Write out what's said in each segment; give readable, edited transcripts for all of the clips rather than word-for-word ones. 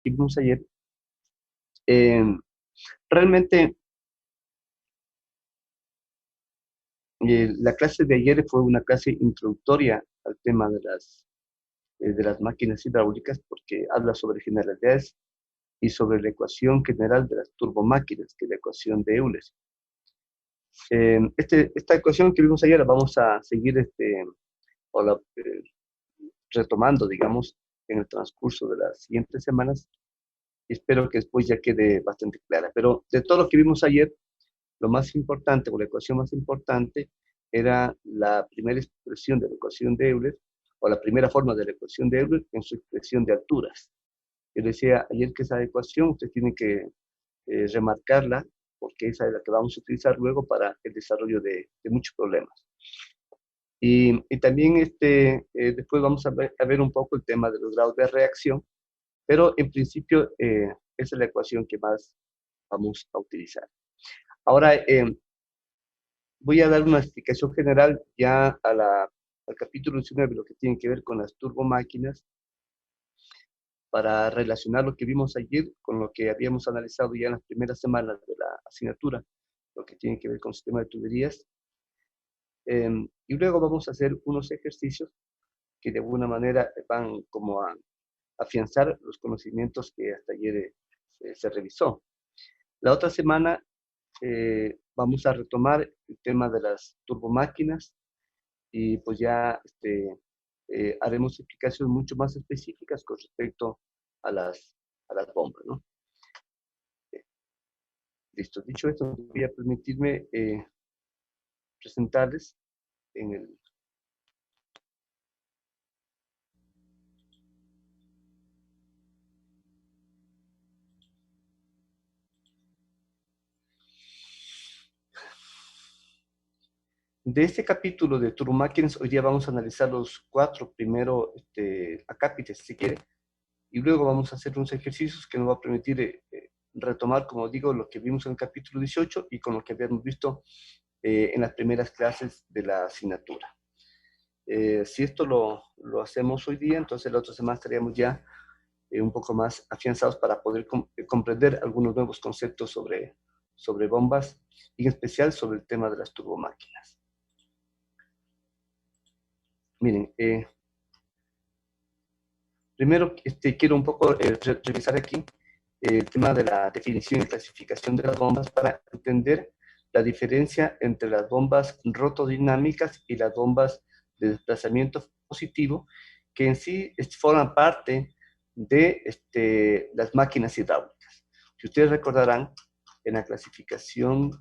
que vimos ayer, eh, realmente la clase de ayer fue una clase introductoria al tema de las máquinas hidráulicas, porque habla sobre generalidades y sobre la ecuación general de las turbomáquinas, que es la ecuación de Euler. Esta ecuación que vimos ayer la vamos a seguir retomando, digamos, en el transcurso de las siguientes semanas, y espero que después ya quede bastante clara. Pero de todo lo que vimos ayer, lo más importante, o la ecuación más importante, era la primera expresión de la ecuación de Euler, o la primera forma de la ecuación de Euler en su expresión de alturas. Yo decía ayer que esa ecuación usted tiene que remarcarla, porque esa es la que vamos a utilizar luego para el desarrollo de muchos problemas. Y también después vamos a ver un poco el tema de los grados de reacción, pero en principio esa es la ecuación que más vamos a utilizar. Ahora voy a dar una explicación general ya al capítulo 19, lo que tiene que ver con las turbomáquinas, para relacionar lo que vimos ayer con lo que habíamos analizado ya en las primeras semanas de la asignatura, lo que tiene que ver con el sistema de tuberías. Y luego vamos a hacer unos ejercicios que de alguna manera van como a afianzar los conocimientos que hasta ayer se revisó. La otra semana vamos a retomar el tema de las turbomáquinas y pues ya haremos explicaciones mucho más específicas con respecto a las bombas, ¿no? Listo, dicho esto, voy a permitirme presentarles en el... De este capítulo de turbomáquinas, hoy día vamos a analizar los 4 primeros acápites, si quiere, y luego vamos a hacer unos ejercicios que nos va a permitir retomar, como digo, lo que vimos en el capítulo 18 y con lo que habíamos visto en las primeras clases de la asignatura. Si esto lo hacemos hoy día, entonces la otra semana estaríamos ya un poco más afianzados para poder comprender algunos nuevos conceptos sobre bombas y en especial sobre el tema de las turbomáquinas. Miren, primero quiero un poco revisar aquí el tema de la definición y clasificación de las bombas para entender la diferencia entre las bombas rotodinámicas y las bombas de desplazamiento positivo, que en sí forman parte de las máquinas hidráulicas. Si ustedes recordarán, en la clasificación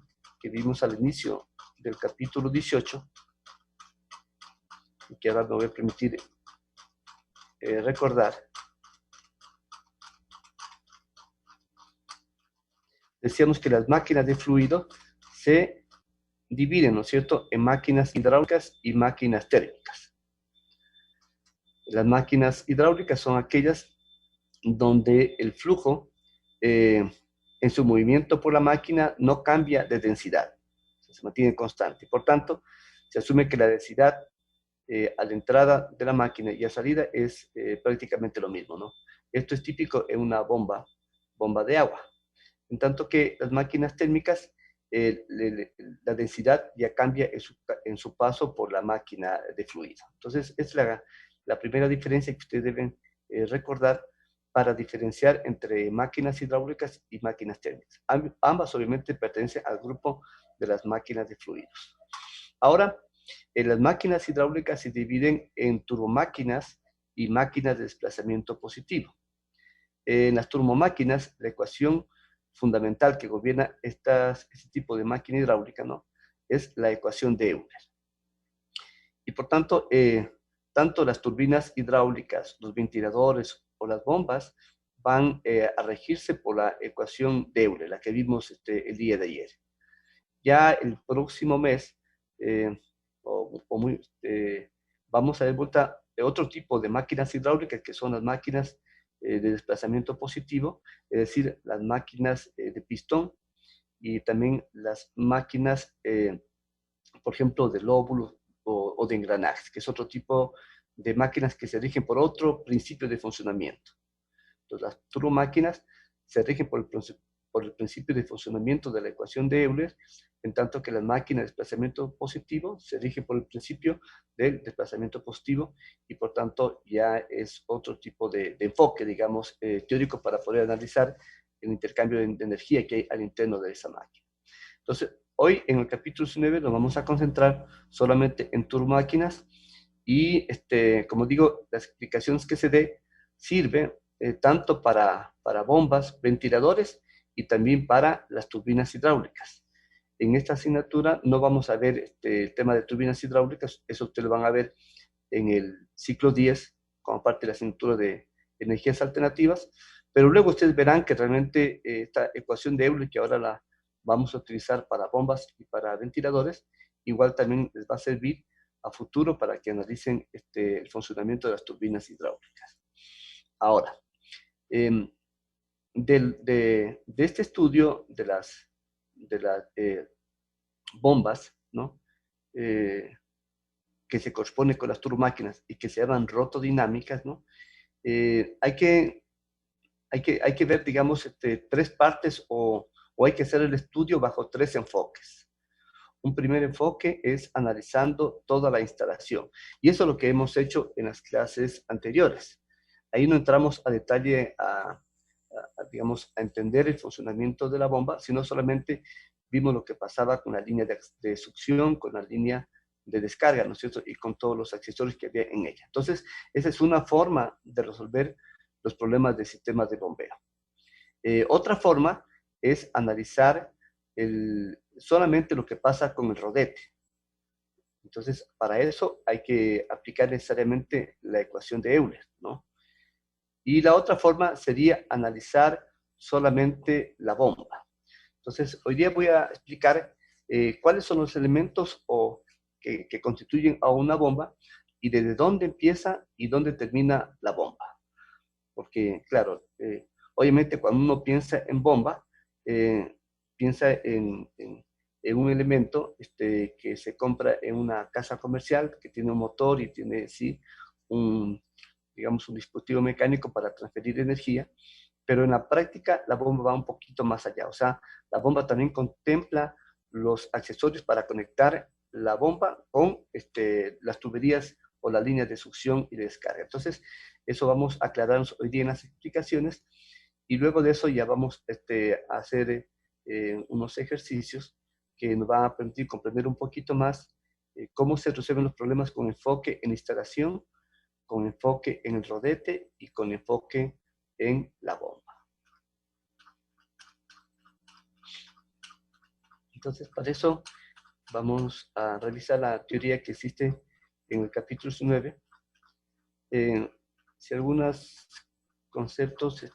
que vimos al inicio del capítulo 18, y que ahora me voy a permitir recordar, decíamos que las máquinas de fluido se dividen, ¿no es cierto?, en máquinas hidráulicas y máquinas térmicas. Las máquinas hidráulicas son aquellas donde el flujo en su movimiento por la máquina no cambia de densidad, se mantiene constante. Por tanto, se asume que la densidad a la entrada de la máquina y a salida es prácticamente lo mismo, ¿no? Esto es típico en una bomba de agua. En tanto que las máquinas térmicas, la densidad ya cambia en su paso por la máquina de fluido. Entonces, es la primera diferencia que ustedes deben recordar para diferenciar entre máquinas hidráulicas y máquinas térmicas. Ambas obviamente pertenecen al grupo de las máquinas de fluidos. Ahora, las máquinas hidráulicas se dividen en turbomáquinas y máquinas de desplazamiento positivo. En las turbomáquinas, la ecuación fundamental que gobierna este tipo de máquina hidráulica, ¿no?, es la ecuación de Euler. Y por tanto, tanto las turbinas hidráulicas, los ventiladores o las bombas van a regirse por la ecuación de Euler, la que vimos el día de ayer. Ya el próximo mes vamos a dar vuelta a otro tipo de máquinas hidráulicas, que son las máquinas de desplazamiento positivo, es decir, las máquinas de pistón y también las máquinas, por ejemplo, de lóbulos o de engranajes, que es otro tipo de máquinas que se rigen por otro principio de funcionamiento. Entonces, las turbomáquinas se rigen por el principio de funcionamiento de la ecuación de Euler, en tanto que las máquinas de desplazamiento positivo se rigen por el principio del desplazamiento positivo y por tanto ya es otro tipo de enfoque, digamos, teórico para poder analizar el intercambio de energía que hay al interno de esa máquina. Entonces, hoy en el capítulo 19 nos vamos a concentrar solamente en turbomáquinas y, como digo, las explicaciones que se dé sirven tanto para bombas, ventiladores y también para las turbinas hidráulicas. En esta asignatura no vamos a ver el tema de turbinas hidráulicas, eso ustedes lo van a ver en el ciclo 10, como parte de la asignatura de energías alternativas, pero luego ustedes verán que realmente esta ecuación de Euler, que ahora la vamos a utilizar para bombas y para ventiladores, igual también les va a servir a futuro para que analicen el funcionamiento de las turbinas hidráulicas. Ahora, de este estudio de las bombas, ¿no? Que se corresponde con las turbomáquinas y que se llaman rotodinámicas, ¿no? Hay que ver, digamos, tres partes o hay que hacer el estudio bajo tres enfoques. Un primer enfoque es analizando toda la instalación. Y eso es lo que hemos hecho en las clases anteriores. Ahí no entramos a detalle digamos, a entender el funcionamiento de la bomba, sino solamente vimos lo que pasaba con la línea de succión, con la línea de descarga, ¿no es cierto? Y con todos los accesorios que había en ella. Entonces, esa es una forma de resolver los problemas de sistemas de bombeo. Otra forma es analizar solamente lo que pasa con el rodete. Entonces, para eso hay que aplicar necesariamente la ecuación de Euler, ¿no? Y la otra forma sería analizar solamente la bomba. Entonces, hoy día voy a explicar cuáles son los elementos que constituyen a una bomba y desde dónde empieza y dónde termina la bomba. Porque, claro, obviamente cuando uno piensa en bomba, piensa en un elemento que se compra en una casa comercial, que tiene un motor y tiene, sí, digamos, un dispositivo mecánico para transferir energía, pero en la práctica la bomba va un poquito más allá. O sea, la bomba también contempla los accesorios para conectar la bomba con las tuberías o las líneas de succión y de descarga. Entonces, eso vamos a aclararnos hoy día en las explicaciones y luego de eso ya vamos a hacer unos ejercicios que nos van a permitir comprender un poquito más cómo se resuelven los problemas con enfoque en instalación, con enfoque en el rodete y con enfoque en la bomba. Entonces, para eso vamos a revisar la teoría que existe en el capítulo 9. Si algunos conceptos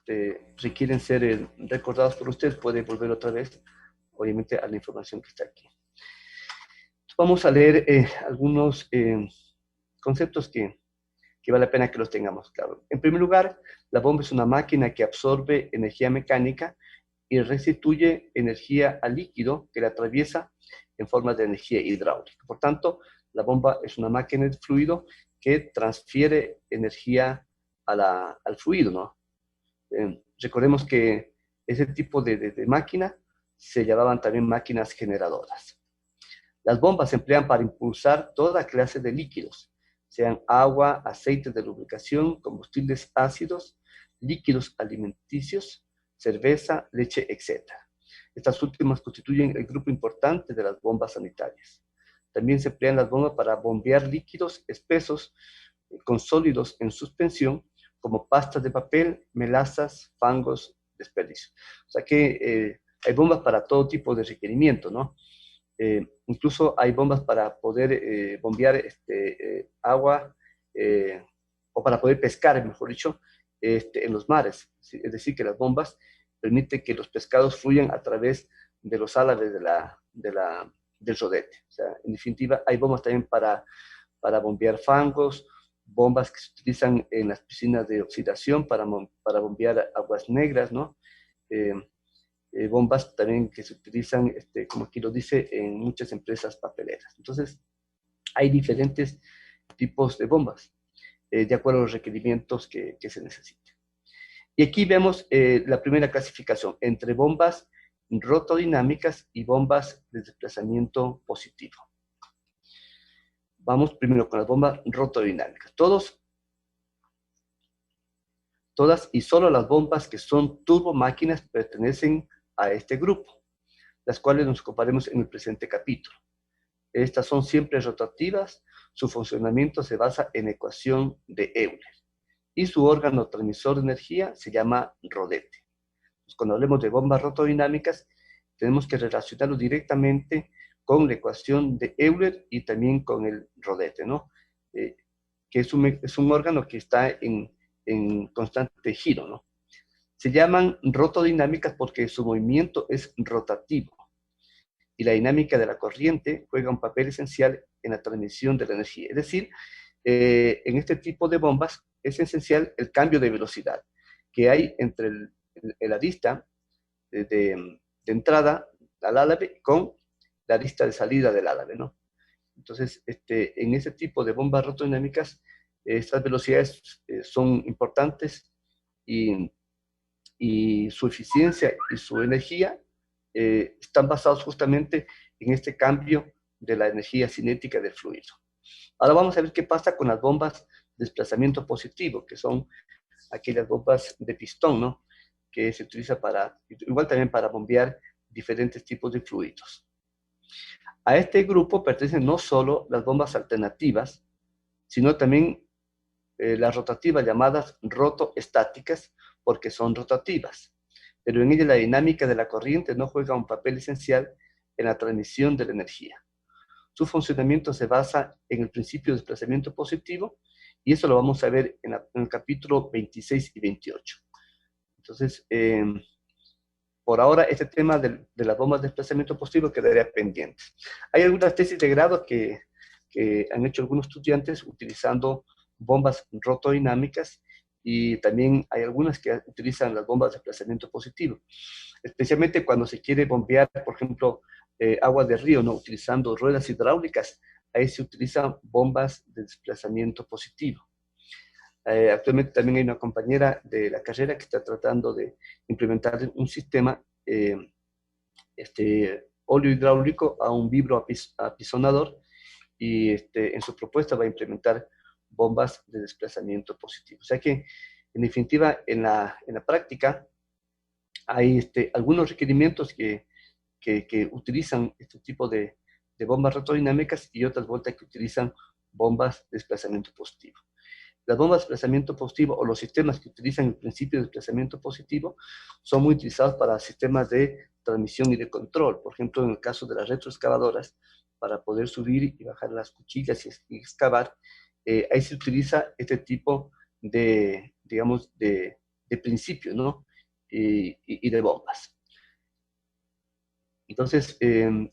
requieren ser recordados por ustedes, puede volver otra vez, obviamente, a la información que está aquí. Entonces, vamos a leer algunos conceptos que vale la pena que los tengamos claros. En primer lugar, la bomba es una máquina que absorbe energía mecánica y restituye energía al líquido que la atraviesa en forma de energía hidráulica. Por tanto, la bomba es una máquina de fluido que transfiere energía al fluido, ¿no? Recordemos que ese tipo de máquina se llamaban también máquinas generadoras. Las bombas se emplean para impulsar toda clase de líquidos, sean agua, aceites de lubricación, combustibles ácidos, líquidos alimenticios, cerveza, leche, etc. Estas últimas constituyen el grupo importante de las bombas sanitarias. También se emplean las bombas para bombear líquidos espesos con sólidos en suspensión, como pastas de papel, melazas, fangos, desperdicios. O sea que hay bombas para todo tipo de requerimiento, ¿no? Incluso hay bombas para poder bombear agua o para poder pescar, mejor dicho, en los mares. Es decir, que las bombas permiten que los pescados fluyan a través de los álabes del rodete. O sea, en definitiva, hay bombas también para bombear fangos, bombas que se utilizan en las piscinas de oxidación para bombear aguas negras, ¿no? Bombas también que se utilizan, como aquí lo dice, en muchas empresas papeleras. Entonces, hay diferentes tipos de bombas, de acuerdo a los requerimientos que se necesiten. Y aquí vemos la primera clasificación entre bombas rotodinámicas y bombas de desplazamiento positivo. Vamos primero con las bombas rotodinámicas. Todas y solo las bombas que son turbomáquinas pertenecen a este grupo, las cuales nos ocuparemos en el presente capítulo. Estas son siempre rotativas, su funcionamiento se basa en la ecuación de Euler y su órgano transmisor de energía se llama rodete. Pues cuando hablemos de bombas rotodinámicas, tenemos que relacionarlo directamente con la ecuación de Euler y también con el rodete, ¿no? Que es un órgano que está en constante giro, ¿no? Se llaman rotodinámicas porque su movimiento es rotativo y la dinámica de la corriente juega un papel esencial en la transmisión de la energía. Es decir, en este tipo de bombas es esencial el cambio de velocidad que hay entre la arista de entrada al álave con la arista de salida del álave, ¿no? Entonces, en ese tipo de bombas rotodinámicas, estas velocidades son importantes y su eficiencia y su energía están basados justamente en este cambio de la energía cinética del fluido. Ahora vamos a ver qué pasa con las bombas de desplazamiento positivo, que son aquellas bombas de pistón, ¿no? Que se utiliza igual también para bombear diferentes tipos de fluidos. A este grupo pertenecen no solo las bombas alternativas, sino también las rotativas llamadas rotoestáticas, porque son rotativas. Pero en ellas la dinámica de la corriente no juega un papel esencial en la transmisión de la energía. Su funcionamiento se basa en el principio de desplazamiento positivo, y eso lo vamos a ver en el capítulo 26 y 28. Entonces, por ahora, este tema de las bombas de desplazamiento positivo quedaría pendiente. Hay algunas tesis de grado que han hecho algunos estudiantes utilizando bombas rotodinámicas y también hay algunas que utilizan las bombas de desplazamiento positivo, especialmente cuando se quiere bombear, por ejemplo, agua de río, ¿no? Utilizando ruedas hidráulicas, ahí se utilizan bombas de desplazamiento positivo. Actualmente también hay una compañera de la carrera que está tratando de implementar un sistema óleo hidráulico a un vibro apisonador y en su propuesta va a implementar bombas de desplazamiento positivo. O sea que, en definitiva, en la práctica hay algunos requerimientos que utilizan este tipo de bombas rotodinámicas y otras vueltas que utilizan bombas de desplazamiento positivo. Las bombas de desplazamiento positivo o los sistemas que utilizan el principio de desplazamiento positivo son muy utilizados para sistemas de transmisión y de control. Por ejemplo, en el caso de las retroexcavadoras, para poder subir y bajar las cuchillas y excavar, ahí se utiliza este tipo de, digamos, de principio, ¿no? Y de bombas. Entonces,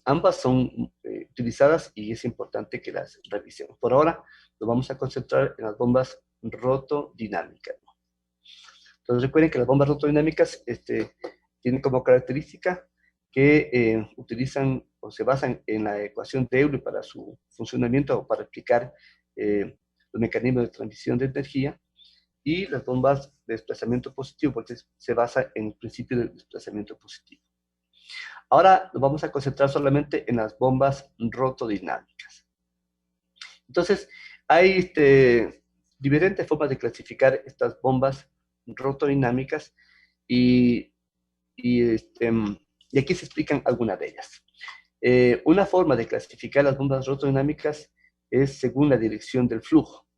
ambas son utilizadas y es importante que las revisemos. Por ahora, nos vamos a concentrar en las bombas rotodinámicas. Entonces, recuerden que las bombas rotodinámicas tienen como característica que utilizan o se basan en la ecuación de Euler para su funcionamiento o para explicar los mecanismos de transmisión de energía, y las bombas de desplazamiento positivo, porque se basa en el principio de desplazamiento positivo. Ahora nos vamos a concentrar solamente en las bombas rotodinámicas. Entonces, hay diferentes formas de clasificar estas bombas rotodinámicas y aquí se explican algunas de ellas. Una forma de clasificar las bombas rotodinámicas es según la dirección del flujo.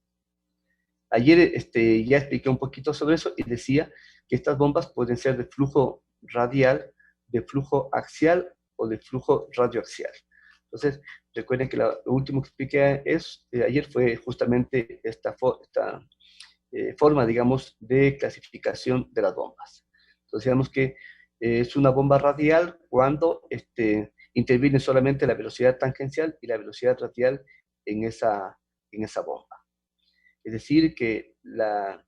Ayer ya expliqué un poquito sobre eso y decía que estas bombas pueden ser de flujo radial, de flujo axial o de flujo radioaxial. Entonces, recuerden que lo último que expliqué ayer fue justamente esta forma, digamos, de clasificación de las bombas. Entonces, digamos que es una bomba radial cuando interviene solamente la velocidad tangencial y la velocidad radial en esa bomba. Es decir, que la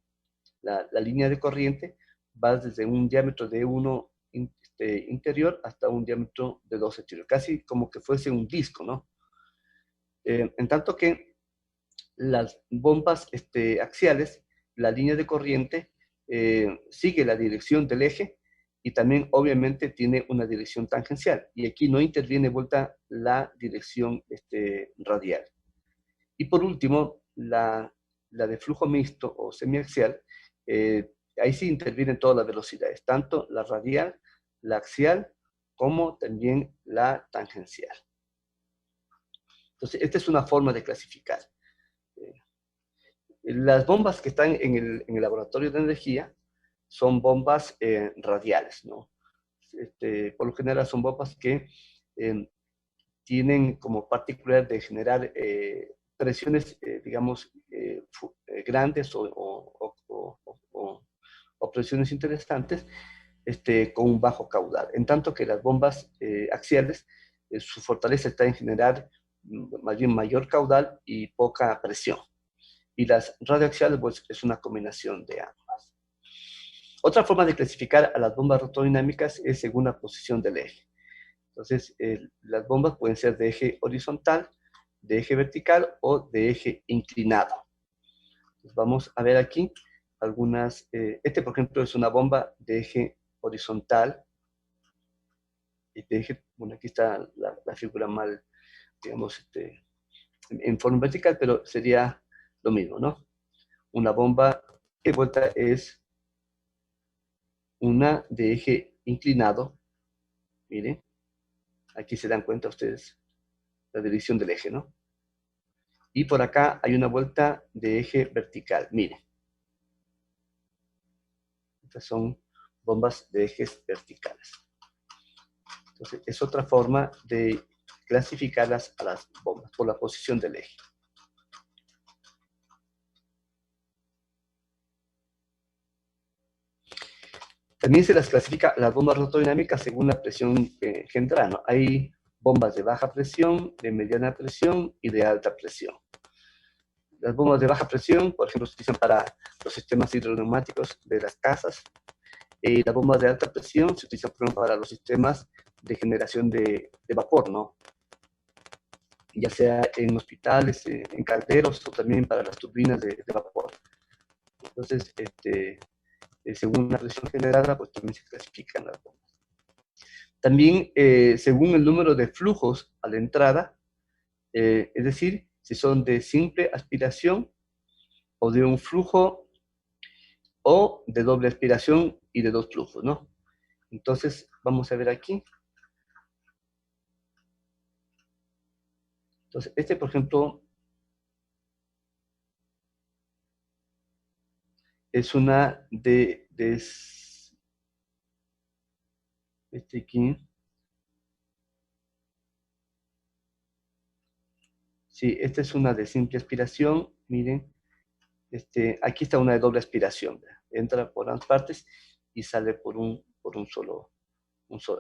línea de corriente va desde un diámetro de 1 interior hasta un diámetro de 2 exterior, casi como que fuese un disco, ¿no? En tanto que las bombas axiales, la línea de corriente sigue la dirección del eje y también obviamente tiene una dirección tangencial. Y aquí no interviene vuelta la dirección radial. Y por último, la de flujo mixto o semiaxial, ahí sí intervienen todas las velocidades, tanto la radial, la axial, como también la tangencial. Entonces, esta es una forma de clasificar. Las bombas que están en el laboratorio de energía son bombas radiales, ¿no? Por lo general son bombas que tienen como particularidad de generar presiones, digamos, grandes o presiones interesantes con un bajo caudal. En tanto que las bombas axiales, su fortaleza está en generar más bien mayor caudal y poca presión. Y las radioaxiales, pues, es una combinación de ambas. Otra forma de clasificar a las bombas rotodinámicas es según la posición del eje. Entonces, las bombas pueden ser de eje horizontal, de eje vertical o de eje inclinado. Entonces, vamos a ver aquí algunas. Por ejemplo, es una bomba de eje horizontal. Y de eje, bueno, aquí está la figura mal, digamos, en forma vertical, pero sería lo mismo, ¿no? Una bomba de vuelta es una de eje inclinado. Miren, aquí se dan cuenta ustedes la dirección del eje, ¿no? Y por acá hay una vuelta de eje vertical. Miren. Estas son bombas de ejes verticales. Entonces, es otra forma de clasificarlas a las bombas por la posición del eje. También se las clasifica las bombas rotodinámicas según la presión generada, ¿no? Hay bombas de baja presión, de mediana presión y de alta presión. Las bombas de baja presión, por ejemplo, se utilizan para los sistemas hidroneumáticos de las casas. Las bombas de alta presión se utilizan, por ejemplo, para los sistemas de generación de vapor, ¿no? Ya sea en hospitales, en calderos o también para las turbinas de vapor. Entonces, según la presión generada, pues también se clasifican las bombas. También, según el número de flujos a la entrada, es decir, si son de simple aspiración o de un flujo o de doble aspiración y de dos flujos, ¿no? Entonces, vamos a ver aquí. Entonces, por ejemplo, es una de aquí. Sí, esta es una de simple aspiración. Miren, aquí está una de doble aspiración. Entra por ambas partes y sale por un solo.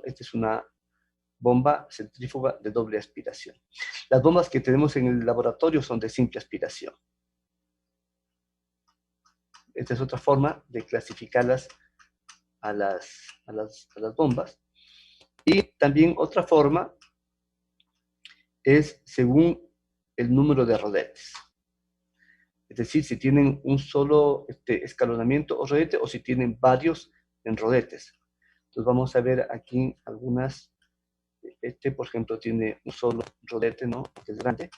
Esta es una bomba centrífuga de doble aspiración. Las bombas que tenemos en el laboratorio son de simple aspiración. Esta es otra forma de clasificarlas a las bombas. Y también otra forma es según el número de rodetes. Es decir, si tienen un solo escalonamiento o rodete o si tienen varios en rodetes. Entonces vamos a ver aquí algunas. Por ejemplo, tiene un solo rodete, ¿no? Que es grande.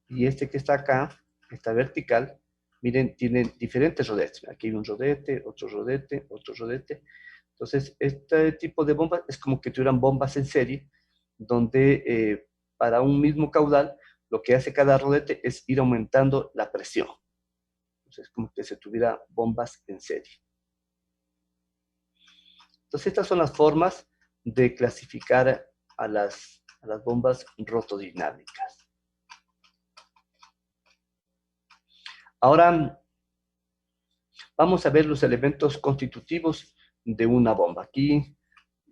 Y que está acá, está vertical, miren, tienen diferentes rodetes. Aquí hay un rodete, otro rodete, otro rodete. Entonces, este tipo de bombas es como que tuvieran bombas en serie, donde para un mismo caudal, lo que hace cada rodete es ir aumentando la presión. Entonces, como que se tuviera bombas en serie. Entonces, estas son las formas de clasificar a las bombas rotodinámicas. Ahora, vamos a ver los elementos constitutivos de una bomba. Aquí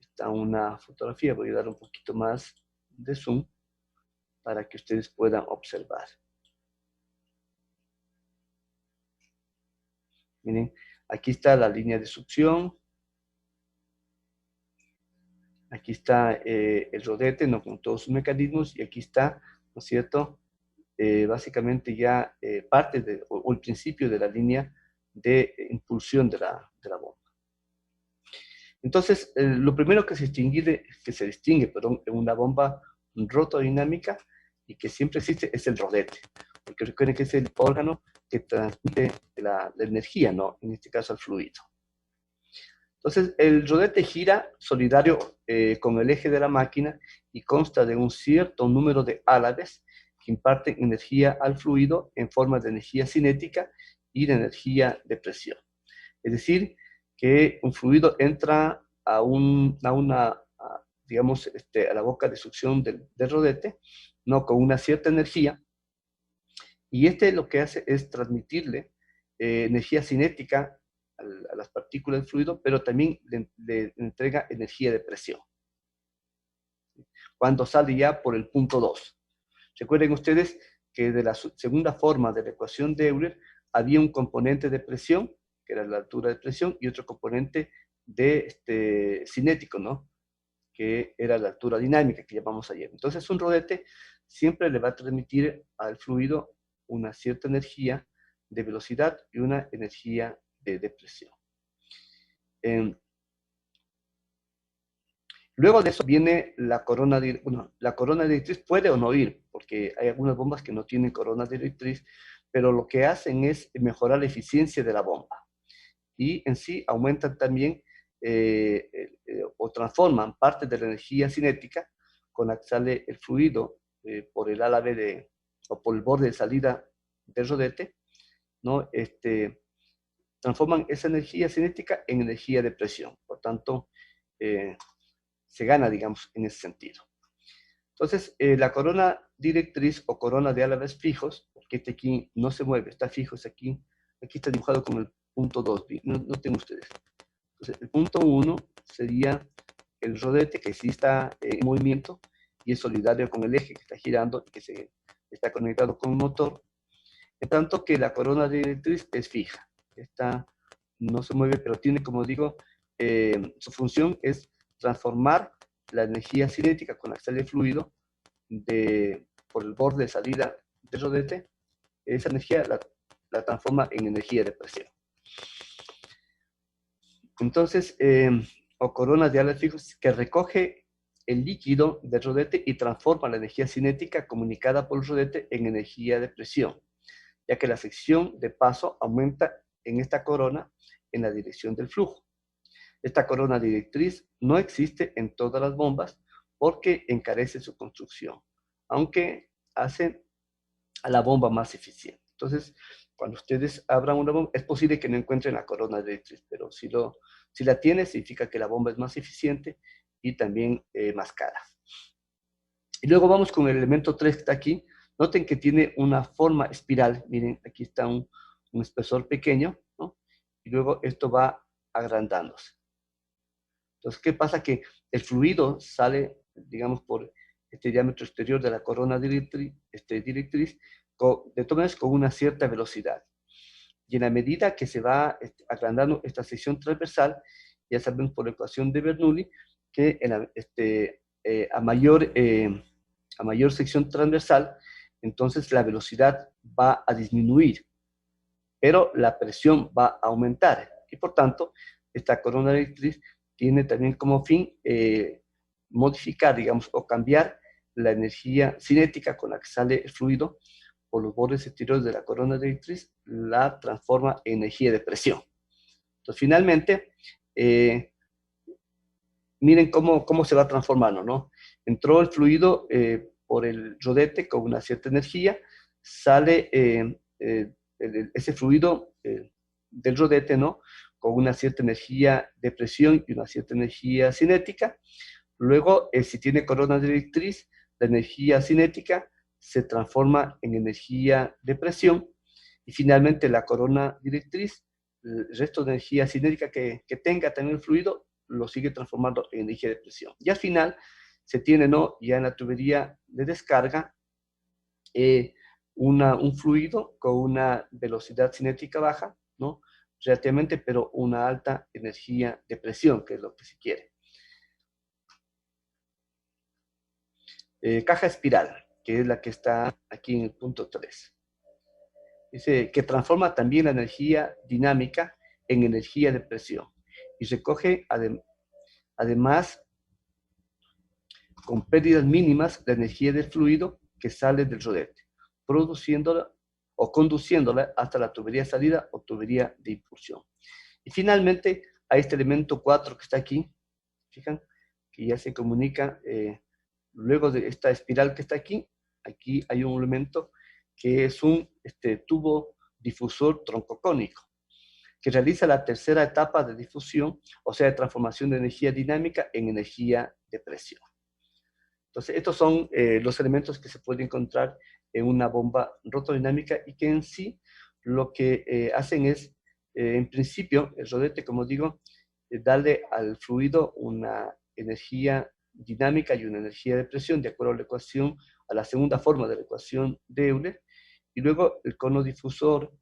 está una fotografía, voy a dar un poquito más de zoom para que ustedes puedan observar. Miren, aquí está la línea de succión. Aquí está el rodete, ¿no? Con todos sus mecanismos. Y aquí está, ¿no es cierto?, básicamente ya parte o el principio de la línea de impulsión de la bomba. Entonces, lo primero que se distingue en una bomba rotodinámica y que siempre existe es el rodete, porque recuerden que es el órgano que transmite la energía, ¿no? En este caso, al fluido. Entonces, el rodete gira solidario con el eje de la máquina y consta de un cierto número de álabes que imparten energía al fluido en forma de energía cinética y de energía de presión. Es decir, que un fluido entra digamos, a la boca de succión del rodete, ¿no? Con una cierta energía, y lo que hace es transmitirle energía cinética a las partículas del fluido, pero también le entrega energía de presión. Cuando sale ya por el punto 2. Recuerden ustedes que de la segunda forma de la ecuación de Euler había un componente de presión, que era la altura de presión, y otro componente de cinético, ¿no? Que era la altura dinámica que llamamos ayer. Entonces, un rodete siempre le va a transmitir al fluido una cierta energía de velocidad y una energía de presión. Luego de eso viene la corona directriz. Bueno, la corona directriz puede o no ir, porque hay algunas bombas que no tienen corona directriz, pero lo que hacen es mejorar la eficiencia de la bomba. Y en sí aumentan también o transforman parte de la energía cinética con la que sale el fluido por el álabe o por el borde de salida del rodete, ¿no? Transforman esa energía cinética en energía de presión. Por tanto, se gana, digamos, en ese sentido. Entonces, la corona directriz o corona de álabes fijos, porque este aquí no se mueve, está fijo, es aquí está dibujado con el punto 2, no tengo ustedes. Entonces, el punto 1 sería el rodete, que sí está en movimiento y es solidario con el eje que está girando y que está conectado con un motor. En tanto que la corona directriz es fija. Esta no se mueve, pero tiene, como digo, su función es transformar la energía cinética con la que sale el fluido por el borde de salida del rodete. Esa energía la transforma en energía de presión. Entonces, o corona de álabes fijos que recoge el líquido del rodete y transforma la energía cinética comunicada por el rodete en energía de presión, ya que la sección de paso aumenta en esta corona en la dirección del flujo. Esta corona directriz no existe en todas las bombas porque encarece su construcción, aunque hace a la bomba más eficiente. Entonces, cuando ustedes abran una bomba, es posible que no encuentren la corona directriz, pero si la tiene, significa que la bomba es más eficiente y también más cara. Y luego vamos con el elemento 3 que está aquí. Noten que tiene una forma espiral. Miren, aquí está un espesor pequeño, ¿no? Y luego esto va agrandándose. Entonces, ¿qué pasa? Que el fluido sale, digamos, por este diámetro exterior de la corona directriz, de todas maneras con una cierta velocidad. Y en la medida que se va agrandando esta sección transversal, ya sabemos por la ecuación de Bernoulli que a mayor sección transversal, entonces la velocidad va a disminuir, pero la presión va a aumentar. Y por tanto, esta corona directriz tiene también como fin modificar, digamos, o cambiar la energía cinética con la que sale el fluido por los bordes exteriores de la corona directriz, la transforma en energía de presión. Entonces, finalmente, miren cómo se va transformando, ¿no? Entró el fluido por el rodete con una cierta energía, sale ese fluido del rodete, ¿no? Con una cierta energía de presión y una cierta energía cinética. Luego, si tiene corona directriz, la energía cinética se transforma en energía de presión y finalmente la corona directriz, el resto de energía cinética que tenga también el fluido, lo sigue transformando en energía de presión. Y al final se tiene, ¿no? Ya en la tubería de descarga, un fluido con una velocidad cinética baja, ¿no? Relativamente, pero una alta energía de presión, que es lo que se quiere. Caja espiral. que es la que está aquí en el punto 3. Dice que transforma también la energía dinámica en energía de presión y recoge además con pérdidas mínimas la energía del fluido que sale del rodete, produciéndola o conduciéndola hasta la tubería de salida o tubería de impulsión. Y finalmente, a este elemento 4 que está aquí, fijan, que ya se comunica, luego de esta espiral que está aquí, aquí hay un elemento que es un tubo difusor troncocónico, que realiza la tercera etapa de difusión, o sea, de transformación de energía dinámica en energía de presión. Entonces, estos son los elementos que se pueden encontrar en una bomba rotodinámica y que en sí lo que hacen es, en principio, el rodete, como digo, darle al fluido una energía dinámica y una energía de presión, de acuerdo a la ecuación, a la segunda forma de la ecuación de Euler, y luego el cono difusor,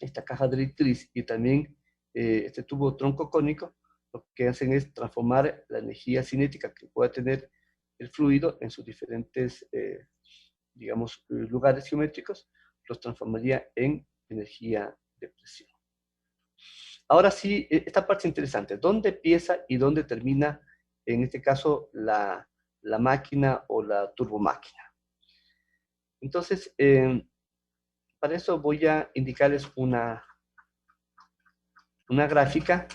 esta caja directriz y también este tubo troncocónico, lo que hacen es transformar la energía cinética que pueda tener el fluido en sus diferentes, digamos, lugares geométricos, los transformaría en energía de presión. Ahora sí, esta parte es interesante. ¿Dónde empieza y dónde termina, en este caso, la máquina o la turbomáquina? Entonces, para eso voy a indicarles una gráfica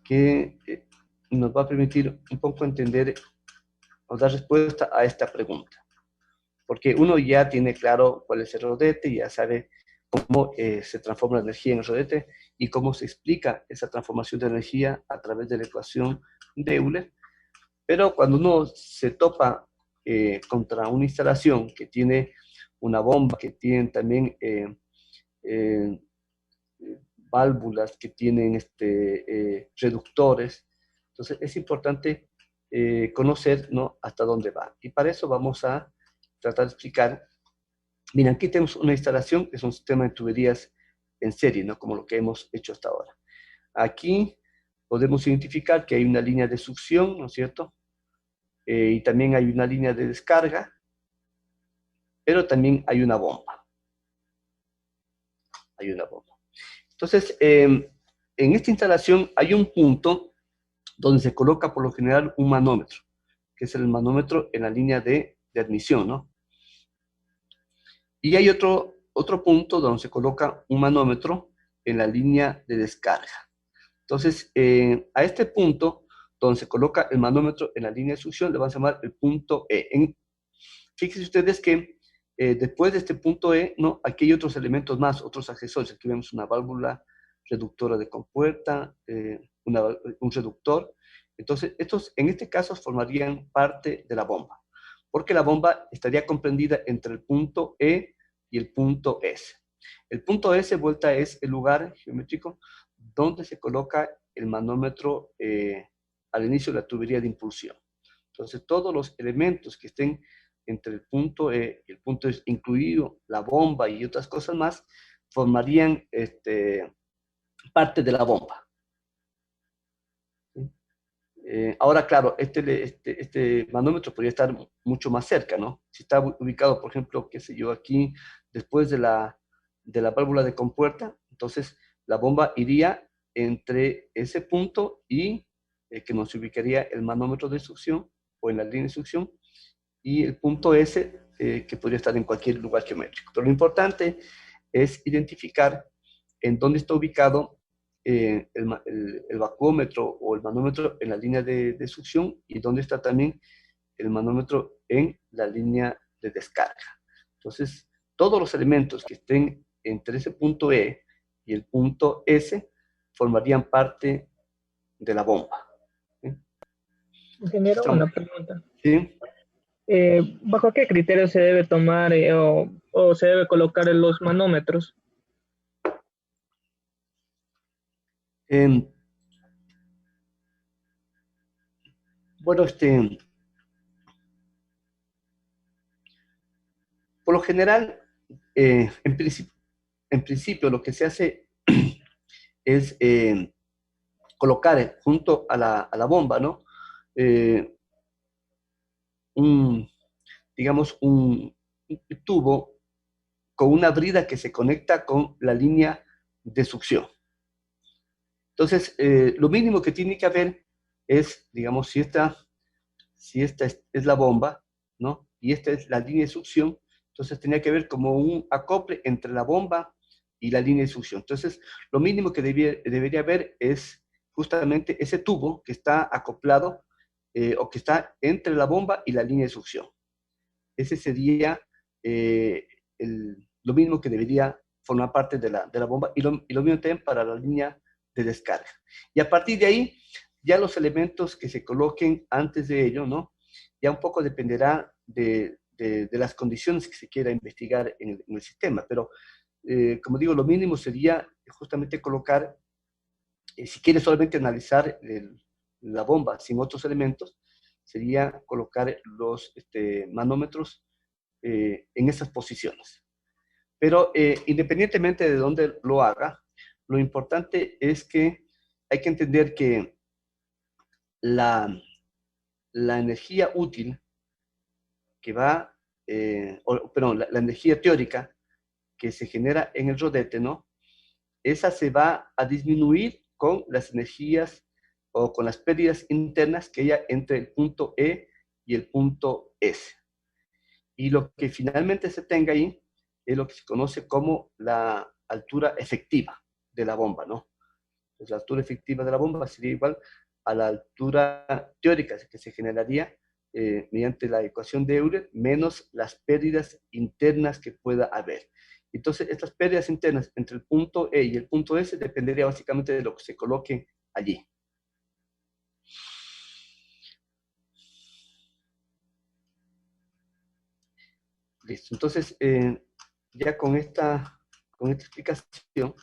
que nos va a permitir un poco entender o dar respuesta a esta pregunta. Porque uno ya tiene claro cuál es el rodete, ya sabe cómo se transforma la energía en el rodete y cómo se explica esa transformación de energía a través de la ecuación de Euler. Pero cuando uno se topa contra una instalación que tiene una bomba, que tiene también válvulas, que tienen reductores, entonces es importante conocer, ¿no?, hasta dónde va. Y para eso vamos a tratar de explicar. Miren, aquí tenemos una instalación que es un sistema de tuberías en serie, ¿no?, como lo que hemos hecho hasta ahora. Aquí podemos identificar que hay una línea de succión, ¿no es cierto? Y también hay una línea de descarga, pero también hay una bomba. Hay una bomba. Entonces, en esta instalación hay un punto donde se coloca por lo general un manómetro, que es el manómetro en la línea de admisión, ¿no? Y hay otro punto donde se coloca un manómetro en la línea de descarga. Entonces, a este punto donde se coloca el manómetro en la línea de succión le vamos a llamar el punto E. Fíjense ustedes que después de este punto E, ¿no?, aquí hay otros elementos más, otros accesorios. Aquí vemos una válvula reductora de compuerta, un reductor. Entonces, estos en este caso formarían parte de la bomba, porque la bomba estaría comprendida entre el punto E y el punto S. El punto S, vuelta, es el lugar geométrico donde se coloca el manómetro al inicio de la tubería de impulsión. Entonces, todos los elementos que estén entre el punto E y el punto S, incluido la bomba y otras cosas más, formarían parte de la bomba. Ahora, claro, este manómetro podría estar mucho más cerca, ¿no? Si está ubicado, por ejemplo, qué sé yo, aquí, después de la válvula de compuerta, entonces la bomba iría entre ese punto y que nos ubicaría el manómetro de succión o en la línea de succión, y el punto S, que podría estar en cualquier lugar geométrico. Pero lo importante es identificar en dónde está ubicado el vacuómetro o el manómetro en la línea de succión y dónde está también el manómetro en la línea de descarga. Entonces, todos los elementos que estén entre ese punto E y el punto S formarían parte de la bomba. ¿Sí? Ingeniero, una pregunta. ¿Sí? ¿Bajo qué criterio se debe tomar o se debe colocar en los manómetros? Bueno, por lo general, en principio lo que se hace es colocar junto a la bomba, ¿no? digamos, un tubo con una brida que se conecta con la línea de succión. Entonces, lo mínimo que tiene que haber es, digamos, si esta es la bomba, ¿no? Y esta es la línea de succión, entonces tenía que haber como un acople entre la bomba y la línea de succión. Entonces, lo mínimo que debería haber es justamente ese tubo que está acoplado o que está entre la bomba y la línea de succión. Ese sería lo mínimo que debería formar parte de la bomba y lo mismo también para la línea de descarga. Y a partir de ahí, ya los elementos que se coloquen antes de ello, ¿no? Ya un poco dependerá de las condiciones que se quiera investigar en el sistema, pero como digo, lo mínimo sería justamente colocar, si quieres solamente analizar la bomba sin otros elementos, sería colocar los manómetros en esas posiciones. Pero independientemente de dónde lo haga, lo importante es que hay que entender que la energía útil que va, perdón, la energía teórica que se genera en el rodete, ¿no? Esa se va a disminuir con las energías o con las pérdidas internas que haya entre el punto E y el punto S. Y lo que finalmente se tenga ahí es lo que se conoce como la altura efectiva de la bomba, ¿no? Pues la altura efectiva de la bomba sería igual a la altura teórica que se generaría mediante la ecuación de Euler menos las pérdidas internas que pueda haber. Entonces, estas pérdidas internas entre el punto E y el punto S dependería básicamente de lo que se coloque allí. Listo. Entonces, ya con esta explicación,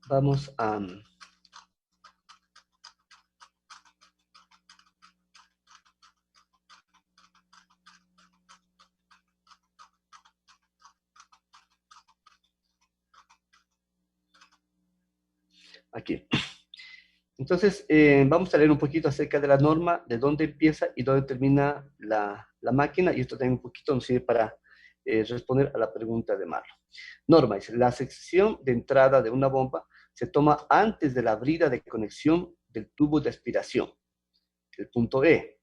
vamos a... Aquí. Entonces, vamos a leer un poquito acerca de la norma, de dónde empieza y dónde termina la máquina, y esto también un poquito nos sirve para responder a la pregunta de Marlon. Norma dice, la sección de entrada de una bomba se toma antes de la brida de conexión del tubo de aspiración, el punto E.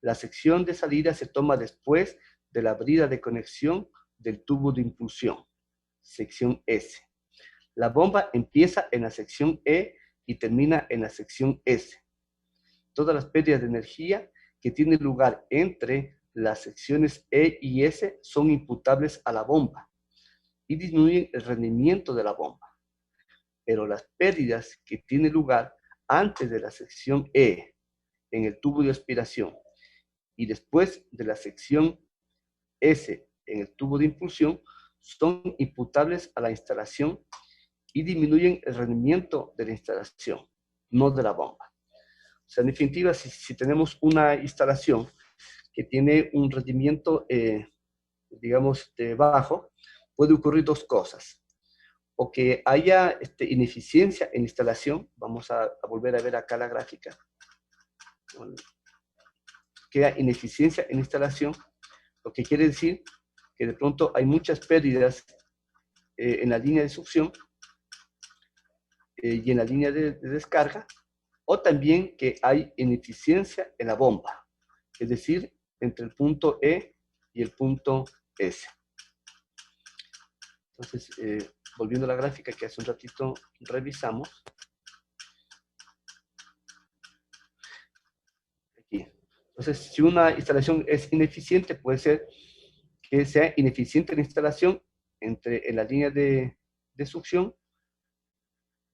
La sección de salida se toma después de la brida de conexión del tubo de impulsión, sección S. La bomba empieza en la sección E y termina en la sección S. Todas las pérdidas de energía que tienen lugar entre las secciones E y S son imputables a la bomba y disminuyen el rendimiento de la bomba. Pero las pérdidas que tienen lugar antes de la sección E en el tubo de aspiración y después de la sección S en el tubo de impulsión son imputables a la instalación y disminuyen el rendimiento de la instalación, no de la bomba. O sea, en definitiva, si tenemos una instalación que tiene un rendimiento, digamos, bajo, puede ocurrir dos cosas. O que haya ineficiencia en instalación, vamos a volver a ver acá la gráfica, que haya ineficiencia en instalación, lo que quiere decir que de pronto hay muchas pérdidas en la línea de succión y en la línea de descarga, o también que hay ineficiencia en la bomba, es decir, entre el punto E y el punto S. Entonces, volviendo a la gráfica que hace un ratito revisamos, aquí. Entonces, si una instalación es ineficiente, puede ser que sea ineficiente la instalación en la línea de succión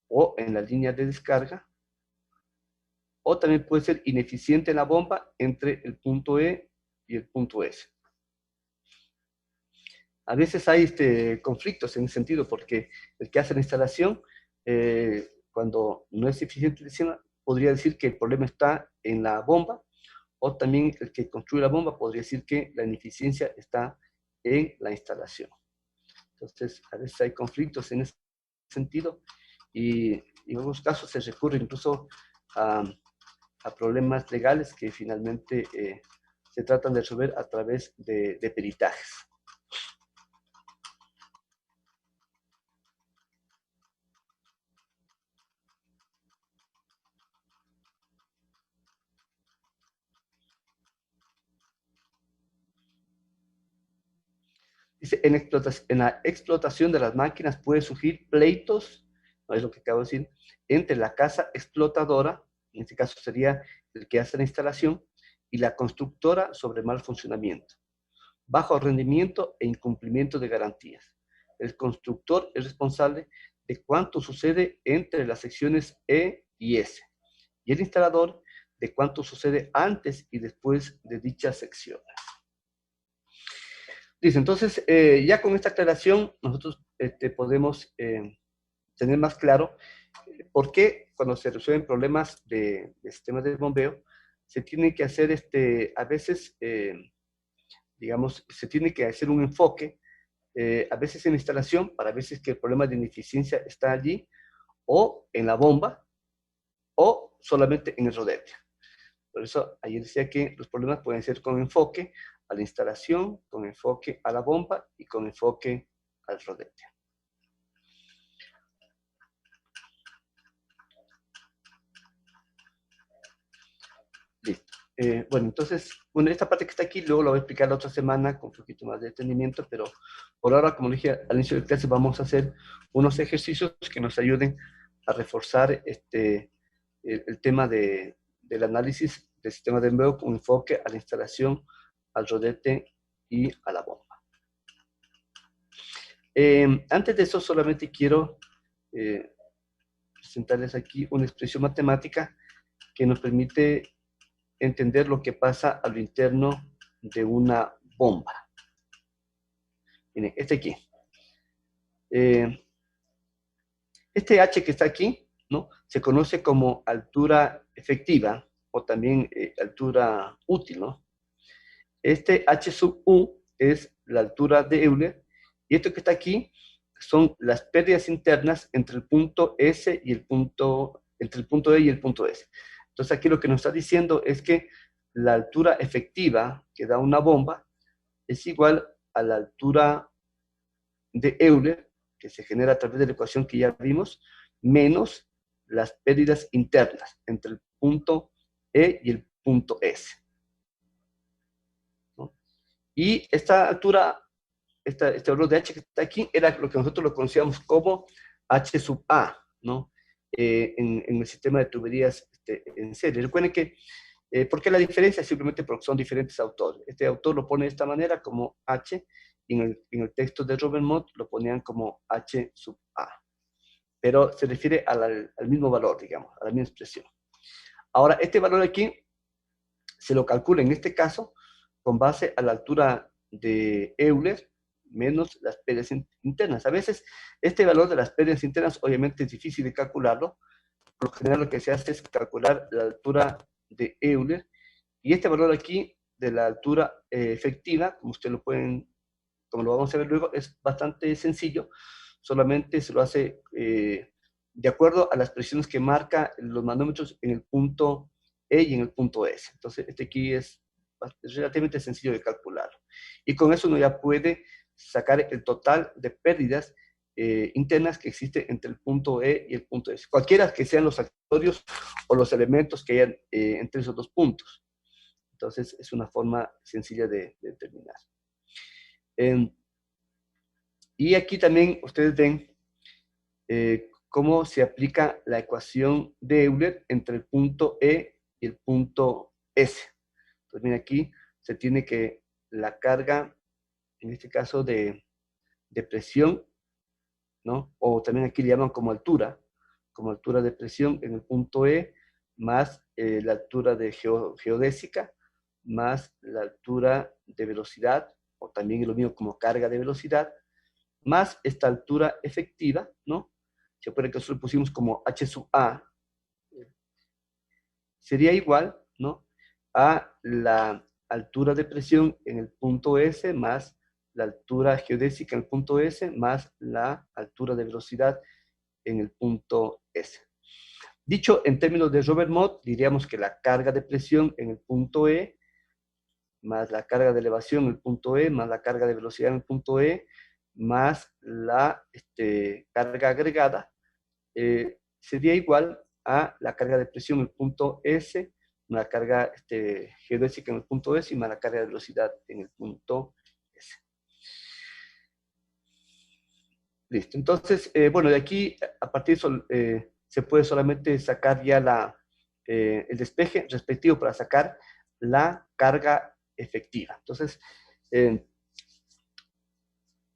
o en la línea de descarga, o también puede ser ineficiente la bomba entre el punto E y el punto S. A veces hay conflictos en ese sentido, porque el que hace la instalación, cuando no es eficiente el sistema, podría decir que el problema está en la bomba, o también el que construye la bomba podría decir que la ineficiencia está en la instalación. Entonces, a veces hay conflictos en ese sentido, y y en algunos casos se recurre incluso a problemas legales que finalmente se tratan de resolver a través de peritajes. Dice, en la explotación de las máquinas puede surgir pleitos, no es lo que acabo de decir, entre la casa explotadora, en este caso sería el que hace la instalación, y la constructora sobre mal funcionamiento, bajo rendimiento e incumplimiento de garantías. El constructor es responsable de cuánto sucede entre las secciones E y S, y el instalador de cuánto sucede antes y después de dichas secciones. Dice, entonces, ya con esta aclaración, nosotros podemos tener más claro por qué cuando se resuelven problemas de sistemas de bombeo, se tiene que hacer, a veces, digamos, se tiene que hacer un enfoque, a veces en la instalación, para veces que el problema de ineficiencia está allí, o en la bomba, o solamente en el rodete. Por eso ayer decía que los problemas pueden ser con enfoque a la instalación, con enfoque a la bomba y con enfoque al rodete. Listo. Bueno, entonces, bueno, esta parte que está aquí, luego lo voy a explicar la otra semana con un poquito más de detenimiento, pero por ahora, como dije al inicio de clase, vamos a hacer unos ejercicios que nos ayuden a reforzar el tema del análisis del sistema de bombeo con enfoque a la instalación, al rodete y a la bomba. Antes de eso, solamente quiero presentarles aquí una expresión matemática que nos permite entender lo que pasa a lo interno de una bomba. Miren, este aquí. Este H que está aquí, ¿no? Se conoce como altura efectiva o también altura útil, ¿no? Este H sub U es la altura de Euler y esto que está aquí son las pérdidas internas entre el punto S y el punto, entre el punto E y el punto S. Entonces aquí lo que nos está diciendo es que la altura efectiva que da una bomba es igual a la altura de Euler, que se genera a través de la ecuación que ya vimos, menos las pérdidas internas entre el punto E y el punto S. ¿No? Y esta altura, este valor de H que está aquí, era lo que nosotros lo conocíamos como H sub A, ¿no? En el sistema de tuberías en serie. Recuerden que, ¿por qué la diferencia? Simplemente porque son diferentes autores. Este autor lo pone de esta manera como H, y en el texto de Robert Mott lo ponían como H sub A. Pero se refiere al mismo valor, digamos, a la misma expresión. Ahora, este valor aquí se lo calcula en este caso con base a la altura de Euler menos las pérdidas internas. A veces este valor de las pérdidas internas obviamente es difícil de calcularlo. Por lo general lo que se hace es calcular la altura de Euler y este valor aquí de la altura efectiva, como ustedes lo pueden, como lo vamos a ver luego, es bastante sencillo. Solamente se lo hace de acuerdo a las presiones que marca los manómetros en el punto E y en el punto S. Entonces, este aquí es relativamente sencillo de calcularlo. Y con eso uno ya puede sacar el total de pérdidas internas que existe entre el punto E y el punto S. Cualquiera que sean los accesorios o los elementos que hayan entre esos dos puntos. Entonces, es una forma sencilla de determinar. Y aquí también ustedes ven cómo se aplica la ecuación de Euler entre el punto E y el punto S. Entonces, miren, aquí se tiene que la carga, en este caso de presión, ¿no? O también aquí le llaman como altura de presión en el punto E, más la altura de geodésica, más la altura de velocidad, o también lo mismo como carga de velocidad, más esta altura efectiva, ¿no? Se acuerdan que nosotros pusimos como H sub A, sería igual, ¿no? A la altura de presión en el punto S más la altura geodésica en el punto S más la altura de velocidad en el punto S. Dicho en términos de Robert Mott, diríamos que la carga de presión en el punto E, más la carga de elevación en el punto E, más la carga de velocidad en el punto E, más la carga agregada, sería igual a la carga de presión en el punto S, más la carga geodésica en el punto S y más la carga de velocidad en el punto S. Listo. Entonces, bueno, de aquí, a partir de eso, se puede solamente sacar ya el despeje respectivo para sacar la carga efectiva. Entonces,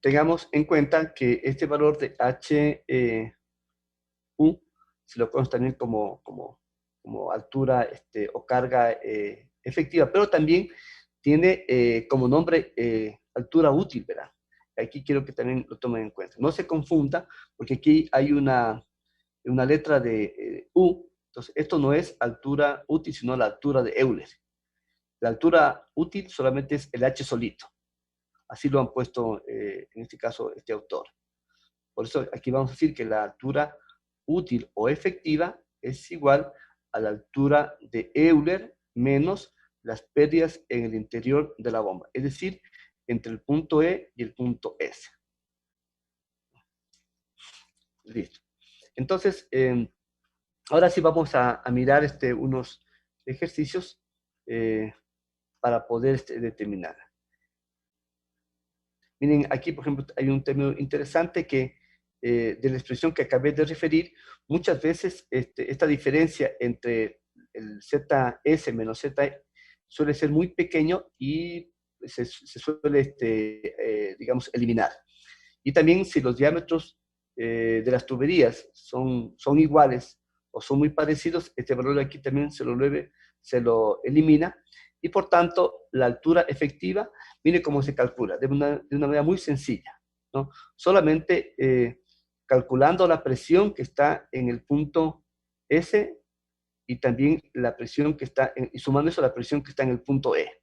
tengamos en cuenta que este valor de HU se lo consta también como altura o carga efectiva, pero también tiene como nombre altura útil, ¿verdad? Aquí quiero que también lo tomen en cuenta. No se confunda, porque aquí hay una letra de U, entonces esto no es altura útil, sino la altura de Euler. La altura útil solamente es el H solito. Así lo han puesto, en este caso, este autor. Por eso aquí vamos a decir que la altura útil o efectiva es igual a la altura de Euler menos las pérdidas en el interior de la bomba, es decir, entre el punto E y el punto S. Listo. Entonces, ahora sí vamos a mirar unos ejercicios para poder determinar. Miren, aquí, por ejemplo, hay un término interesante que, de la expresión que acabé de referir, muchas veces esta diferencia entre el ZS menos Z suele ser muy pequeño y se suele, digamos, eliminar. Y también si los diámetros de las tuberías son iguales o son muy parecidos, este valor aquí también se lo elimina, y por tanto la altura efectiva, mire cómo se calcula, de una manera muy sencilla, ¿no? Solamente calculando la presión que está en el punto S y también la presión que está, y sumando eso a la presión que está en el punto E.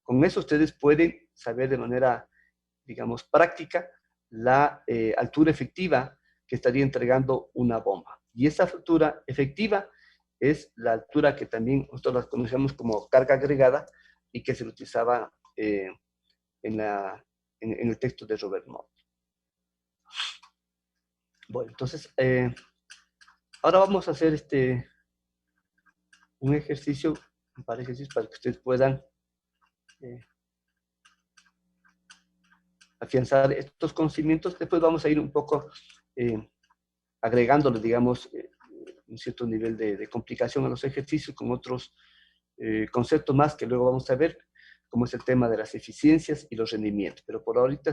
Con eso ustedes pueden saber de manera, digamos, práctica, la altura efectiva que estaría entregando una bomba. Y esa altura efectiva es la altura que también nosotros la conocemos como carga agregada y que se utilizaba en el texto de Robert Mott. Bueno, entonces, ahora vamos a hacer un ejercicio, un par de ejercicios para que ustedes puedan afianzar estos conocimientos. Después vamos a ir un poco agregándole, digamos, un cierto nivel de complicación a los ejercicios con otros conceptos más que luego vamos a ver, como es el tema de las eficiencias y los rendimientos. Pero por ahorita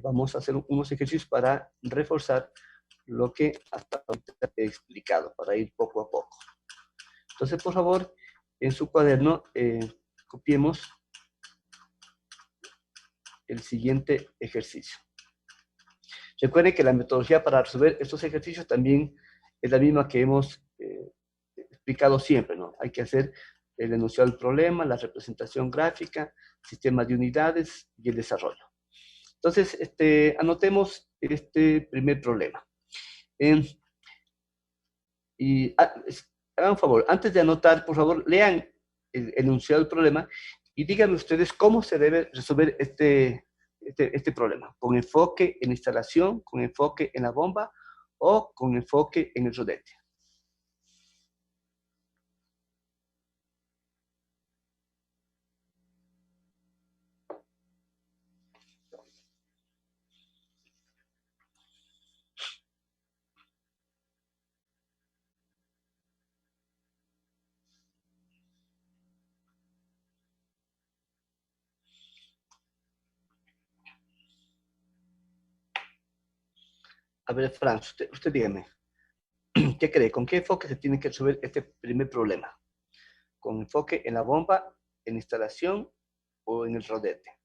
vamos a hacer unos ejercicios para reforzar lo que hasta ahorita he explicado, para ir poco a poco. Entonces, por favor, en su cuaderno, copiemos el siguiente ejercicio. Recuerden que la metodología para resolver estos ejercicios también es la misma que hemos explicado siempre, ¿no? Hay que hacer el enunciado del problema, la representación gráfica, sistema de unidades y el desarrollo. Entonces, anotemos este primer problema. Hagan un favor, antes de anotar, por favor, lean el enunciado del problema y díganme ustedes cómo se debe resolver este problema. ¿Con enfoque en instalación, con enfoque en la bomba o con enfoque en el rodete? A ver, Franz, usted dígame, ¿qué cree? ¿Con qué enfoque se tiene que resolver este primer problema? ¿Con enfoque en la bomba, en instalación o en el rodete?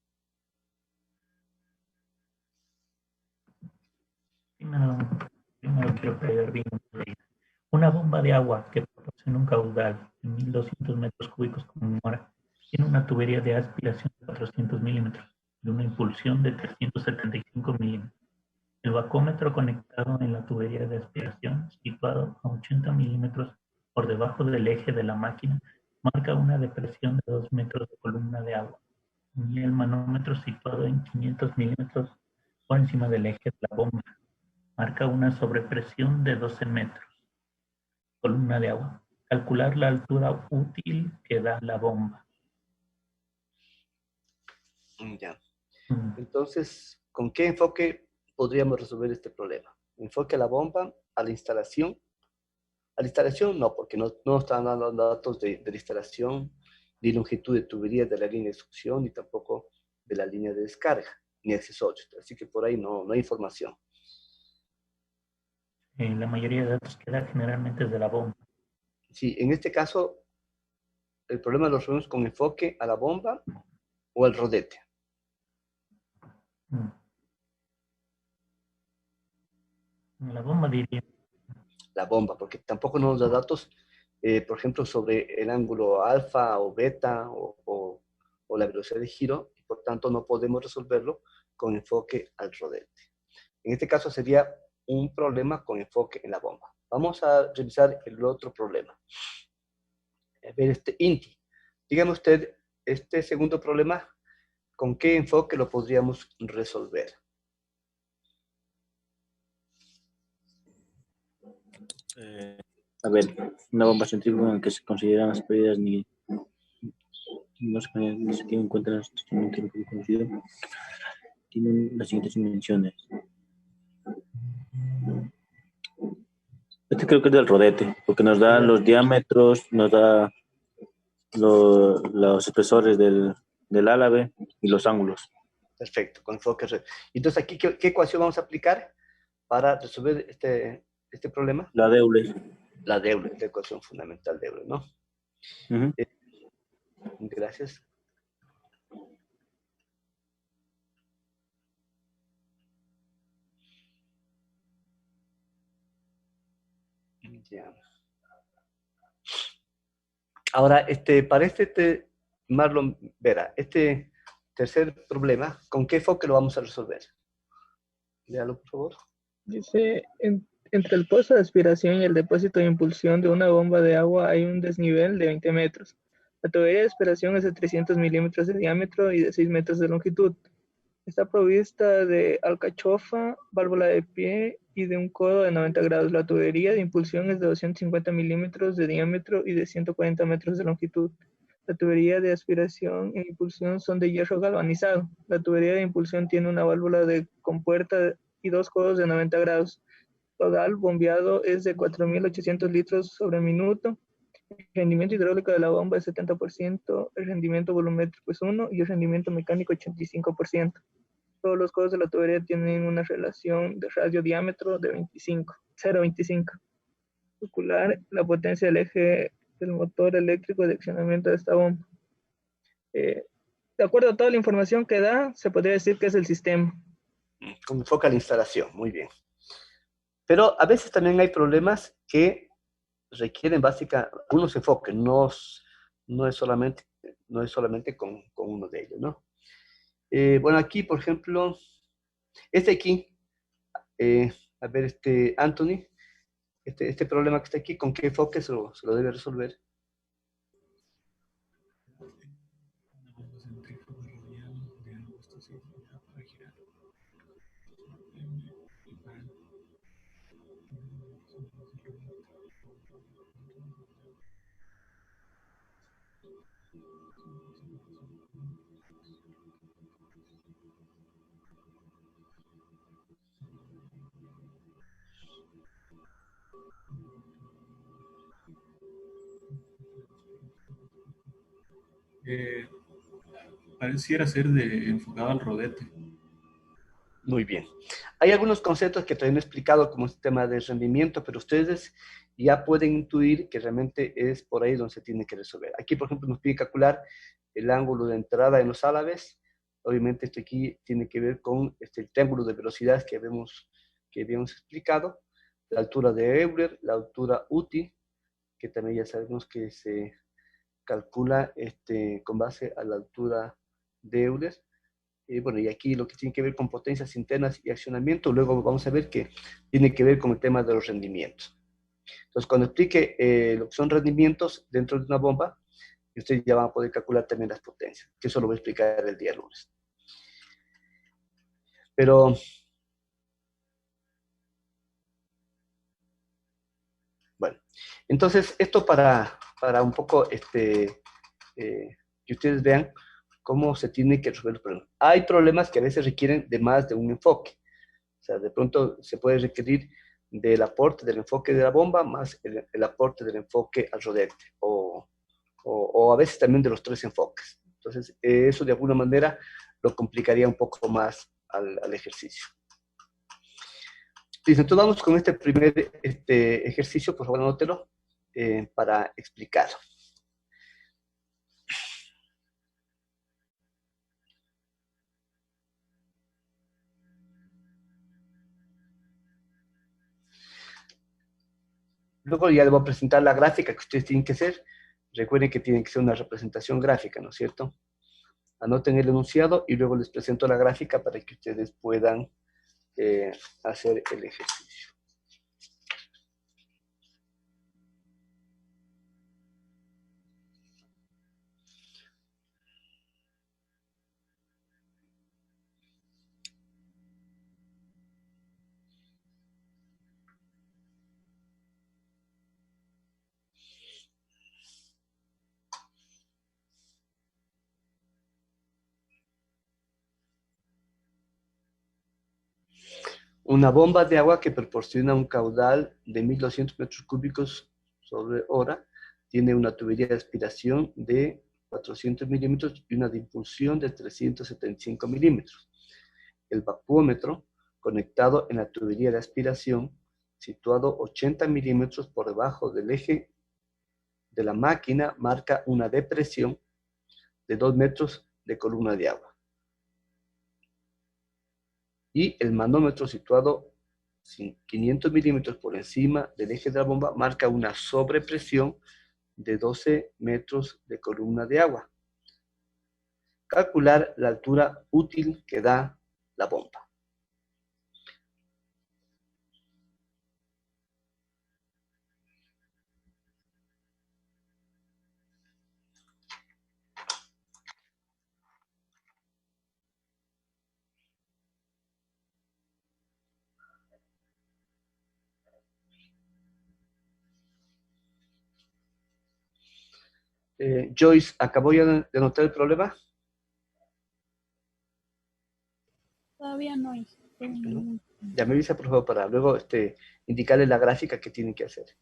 Primero quiero pegar bien una bomba de agua que proporciona un caudal de 1.200 metros cúbicos con hora tiene una tubería de aspiración de 400 milímetros y una impulsión de 375 milímetros. El vacómetro conectado en la tubería de aspiración, situado a 80 milímetros por debajo del eje de la máquina, marca una depresión de 2 metros de columna de agua. Y el manómetro, situado en 500 milímetros por encima del eje de la bomba, marca una sobrepresión de 12 metros. Columna de agua. Calcular la altura útil que da la bomba. Ya. Mm. Entonces, ¿con qué enfoque podríamos resolver este problema? Enfoque a la bomba, a la instalación. A la instalación no, porque no están dando datos de la instalación, ni longitud de tuberías de la línea de succión, ni tampoco de la línea de descarga, ni accesorios. Así que por ahí no hay información. La mayoría de datos que da generalmente es de la bomba. Sí, en este caso, el problema lo resolvemos con enfoque a la bomba o al rodete. Mm. La bomba diría. La bomba, porque tampoco nos da datos, por ejemplo, sobre el ángulo alfa o beta o la velocidad de giro, y por tanto no podemos resolverlo con enfoque al rodete. En este caso sería un problema con enfoque en la bomba. Vamos a revisar el otro problema. A ver, INTI. Dígame usted, este segundo problema, ¿con qué enfoque lo podríamos resolver? A ver, una bomba centrífuga en la que se consideran las pérdidas no se tiene en cuenta el instrumento conocido. Tienen las siguientes dimensiones. Este creo que es del rodete, porque nos da los diámetros, nos da los espesores del álave y los ángulos. Perfecto, con enfoque. Entonces, aquí, ¿qué ecuación vamos a aplicar para resolver este problema? La de Euler. La de Euler, la ecuación fundamental de Euler, ¿no? Uh-huh. Gracias. Ya. Ahora, para Marlon Vera, este tercer problema, ¿con qué enfoque lo vamos a resolver? Léalo, por favor. Dice, entre el pozo de aspiración y el depósito de impulsión de una bomba de agua hay un desnivel de 20 metros. La tubería de aspiración es de 300 milímetros de diámetro y de 6 metros de longitud. Está provista de alcachofa, válvula de pie y de un codo de 90 grados. La tubería de impulsión es de 250 milímetros de diámetro y de 140 metros de longitud. La tubería de aspiración e impulsión son de hierro galvanizado. La tubería de impulsión tiene una válvula de compuerta y dos codos de 90 grados. Total bombeado es de 4.800 litros sobre minuto. El rendimiento hidráulico de la bomba es 70%, el rendimiento volumétrico es 1 y el rendimiento mecánico 85%. Todos los codos de la tubería tienen una relación de radio-diámetro de 0,25. Calcular la potencia del eje del motor eléctrico de accionamiento de esta bomba. De acuerdo a toda la información que da, se podría decir que es el sistema. Con enfoque a la instalación, muy bien. Pero a veces también hay problemas que requieren unos enfoques, no es solamente con uno de ellos, ¿no? Bueno, aquí, por ejemplo, aquí, a ver, Anthony, este problema que está aquí, ¿con qué enfoque se lo debe resolver? Pareciera ser enfocado al rodete. Muy bien. Hay algunos conceptos que todavía no he explicado como el tema de rendimiento, pero ustedes ya pueden intuir que realmente es por ahí donde se tiene que resolver. Aquí, por ejemplo, nos pide calcular el ángulo de entrada en los álabes. Obviamente esto aquí tiene que ver con el triángulo de velocidades que habíamos explicado, la altura de Euler, la altura UTI, que también ya sabemos que se calcula con base a la altura de Euler, Bueno, y aquí lo que tiene que ver con potencias internas y accionamiento, luego vamos a ver que tiene que ver con el tema de los rendimientos. Entonces, cuando explique lo que son rendimientos dentro de una bomba, ustedes ya van a poder calcular también las potencias, que eso lo voy a explicar el día lunes. Pero, bueno, entonces esto para un poco que ustedes vean cómo se tiene que resolver los problemas. Hay problemas que a veces requieren de más de un enfoque. O sea, de pronto se puede requerir del aporte del enfoque de la bomba más el aporte del enfoque al rodete, o a veces también de los tres enfoques. Entonces, eso de alguna manera lo complicaría un poco más al ejercicio. Listo, entonces vamos con este primer ejercicio, por favor anótelo, para explicarlo. Luego ya les voy a presentar la gráfica que ustedes tienen que hacer. Recuerden que tiene que ser una representación gráfica, ¿no es cierto? Anoten el enunciado y luego les presento la gráfica para que ustedes puedan hacer el ejercicio. Una bomba de agua que proporciona un caudal de 1.200 metros cúbicos sobre hora tiene una tubería de aspiración de 400 milímetros y una de impulsión de 375 milímetros. El vacuómetro conectado en la tubería de aspiración, situado 80 milímetros por debajo del eje de la máquina, marca una depresión de 2 metros de columna de agua. Y el manómetro situado 500 milímetros por encima del eje de la bomba marca una sobrepresión de 12 metros de columna de agua. Calcular la altura útil que da la bomba. Joyce, ¿acabó ya de anotar el problema? Todavía no hay. Ya me avisa, por favor, para luego indicarle la gráfica que tienen que hacer.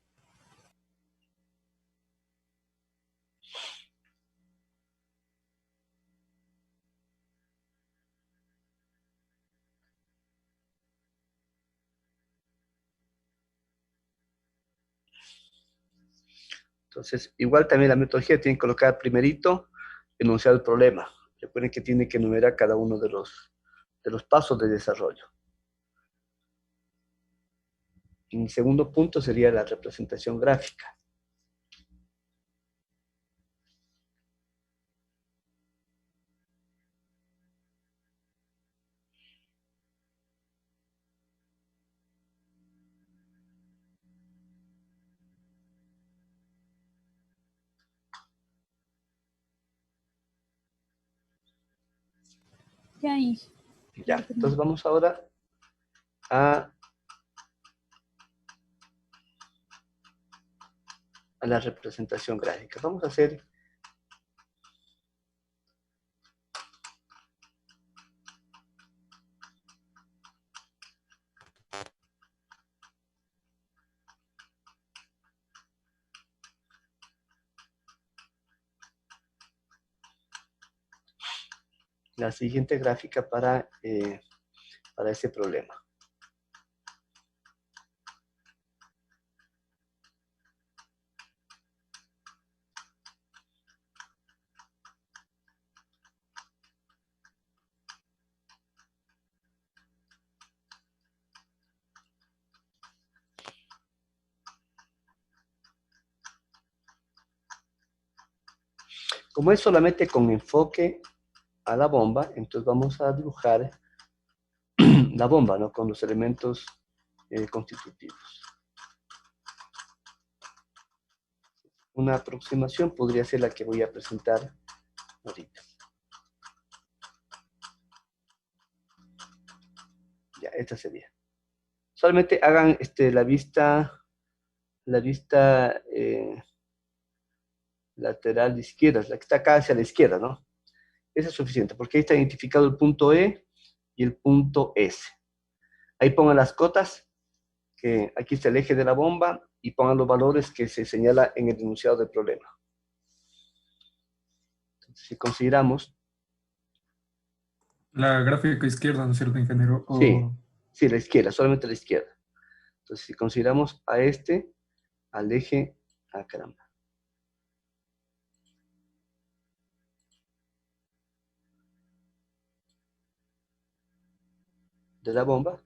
Entonces, igual también la metodología tiene que colocar primerito, enunciar el problema. Recuerden que tiene que enumerar cada uno de los pasos de desarrollo. Y el segundo punto sería la representación gráfica. Ya ahí. Ya, entonces vamos ahora a la representación gráfica. Vamos a hacer la siguiente gráfica para ese problema. Como es solamente con enfoque a la bomba, entonces vamos a dibujar la bomba, ¿no? Con los elementos constitutivos. Una aproximación podría ser la que voy a presentar ahorita. Ya, esta sería. Solamente hagan la vista lateral izquierda, la que está acá hacia la izquierda, ¿no? Eso es suficiente, porque ahí está identificado el punto E y el punto S. Ahí pongan las cotas, que aquí está el eje de la bomba, y pongan los valores que se señala en el enunciado del problema. Entonces, si consideramos... La gráfica izquierda, ¿no es cierto, ingeniero? Sí, sí, la izquierda, solamente la izquierda. Entonces, si consideramos a al eje... Ah, caramba. De la bomba,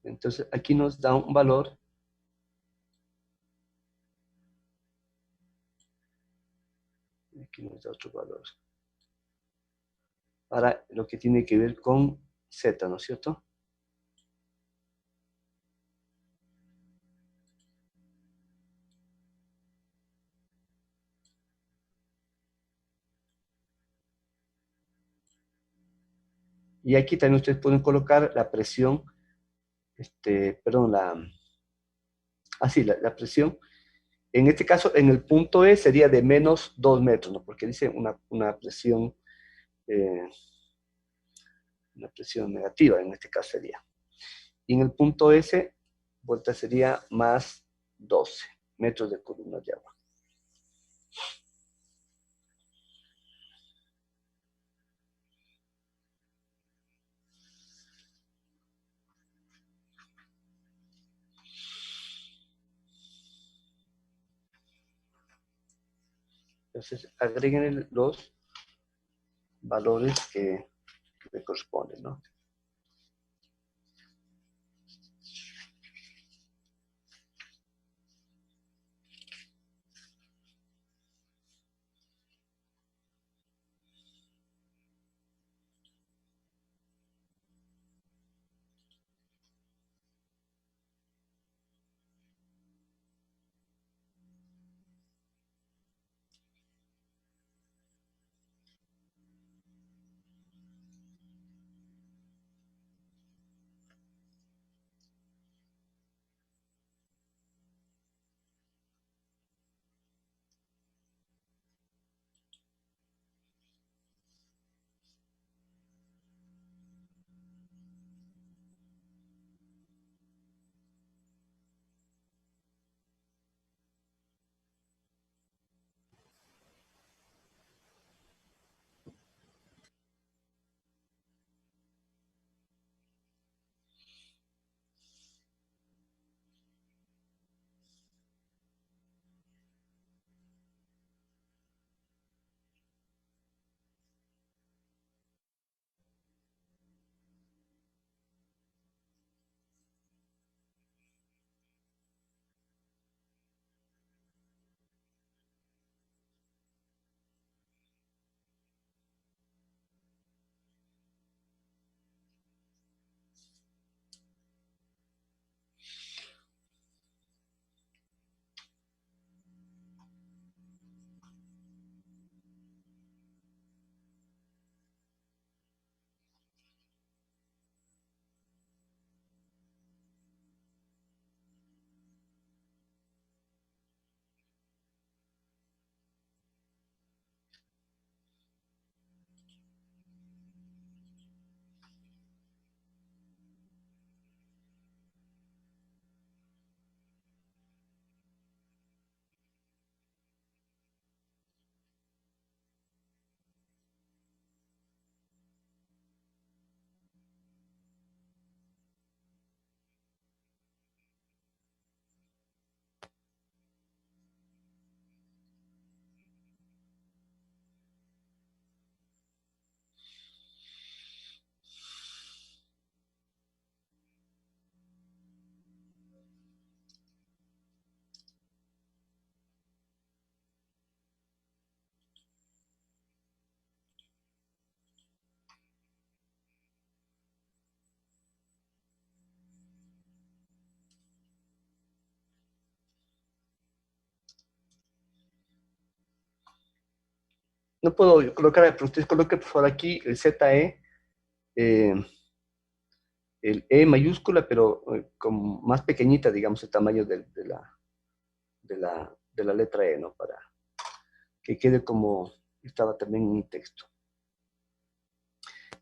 entonces aquí nos da un valor aquí nos da otro valor para lo que tiene que ver con Z, ¿no es cierto? Y aquí también ustedes pueden colocar la presión, perdón, la presión. En este caso, en el punto E sería de menos 2 metros, ¿no? Porque dice eh, una presión negativa, en este caso sería. Y en el punto S, vuelta sería más 12 metros de columna de agua. Entonces, agreguen los valores que le corresponden, ¿no? No puedo colocar, pero ustedes coloquen por favor aquí el ZE, el E mayúscula, pero con más pequeñita, digamos, el tamaño de la letra E, ¿no? Para que quede como estaba también en mi texto.